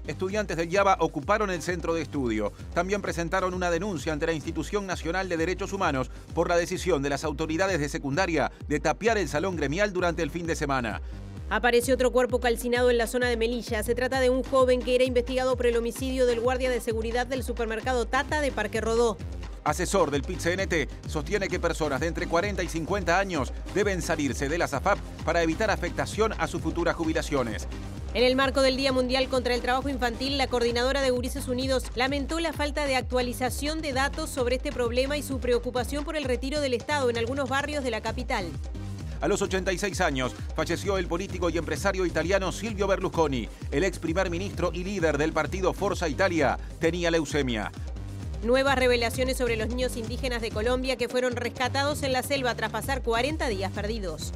Estudiantes del IABA ocuparon el centro de estudio. También presentaron una denuncia ante la Institución Nacional de Derechos Humanos por la decisión de las autoridades de secundaria de tapiar el salón gremial durante el fin de semana. Apareció otro cuerpo calcinado en la zona de Melilla. Se trata de un joven que era investigado por el homicidio del guardia de seguridad del supermercado Tata de Parque Rodó. Asesor del PIT-CNT sostiene que personas de entre 40 y 50 años deben salirse de la AFAP para evitar afectación a sus futuras jubilaciones. En el marco del Día Mundial contra el Trabajo Infantil, la coordinadora de Gurises Unidos lamentó la falta de actualización de datos sobre este problema y su preocupación por el retiro del Estado en algunos barrios de la capital. A los 86 años falleció el político y empresario italiano Silvio Berlusconi. El ex primer ministro y líder del partido Forza Italia tenía leucemia. Nuevas revelaciones sobre los niños indígenas de Colombia que fueron rescatados en la selva tras pasar 40 días perdidos.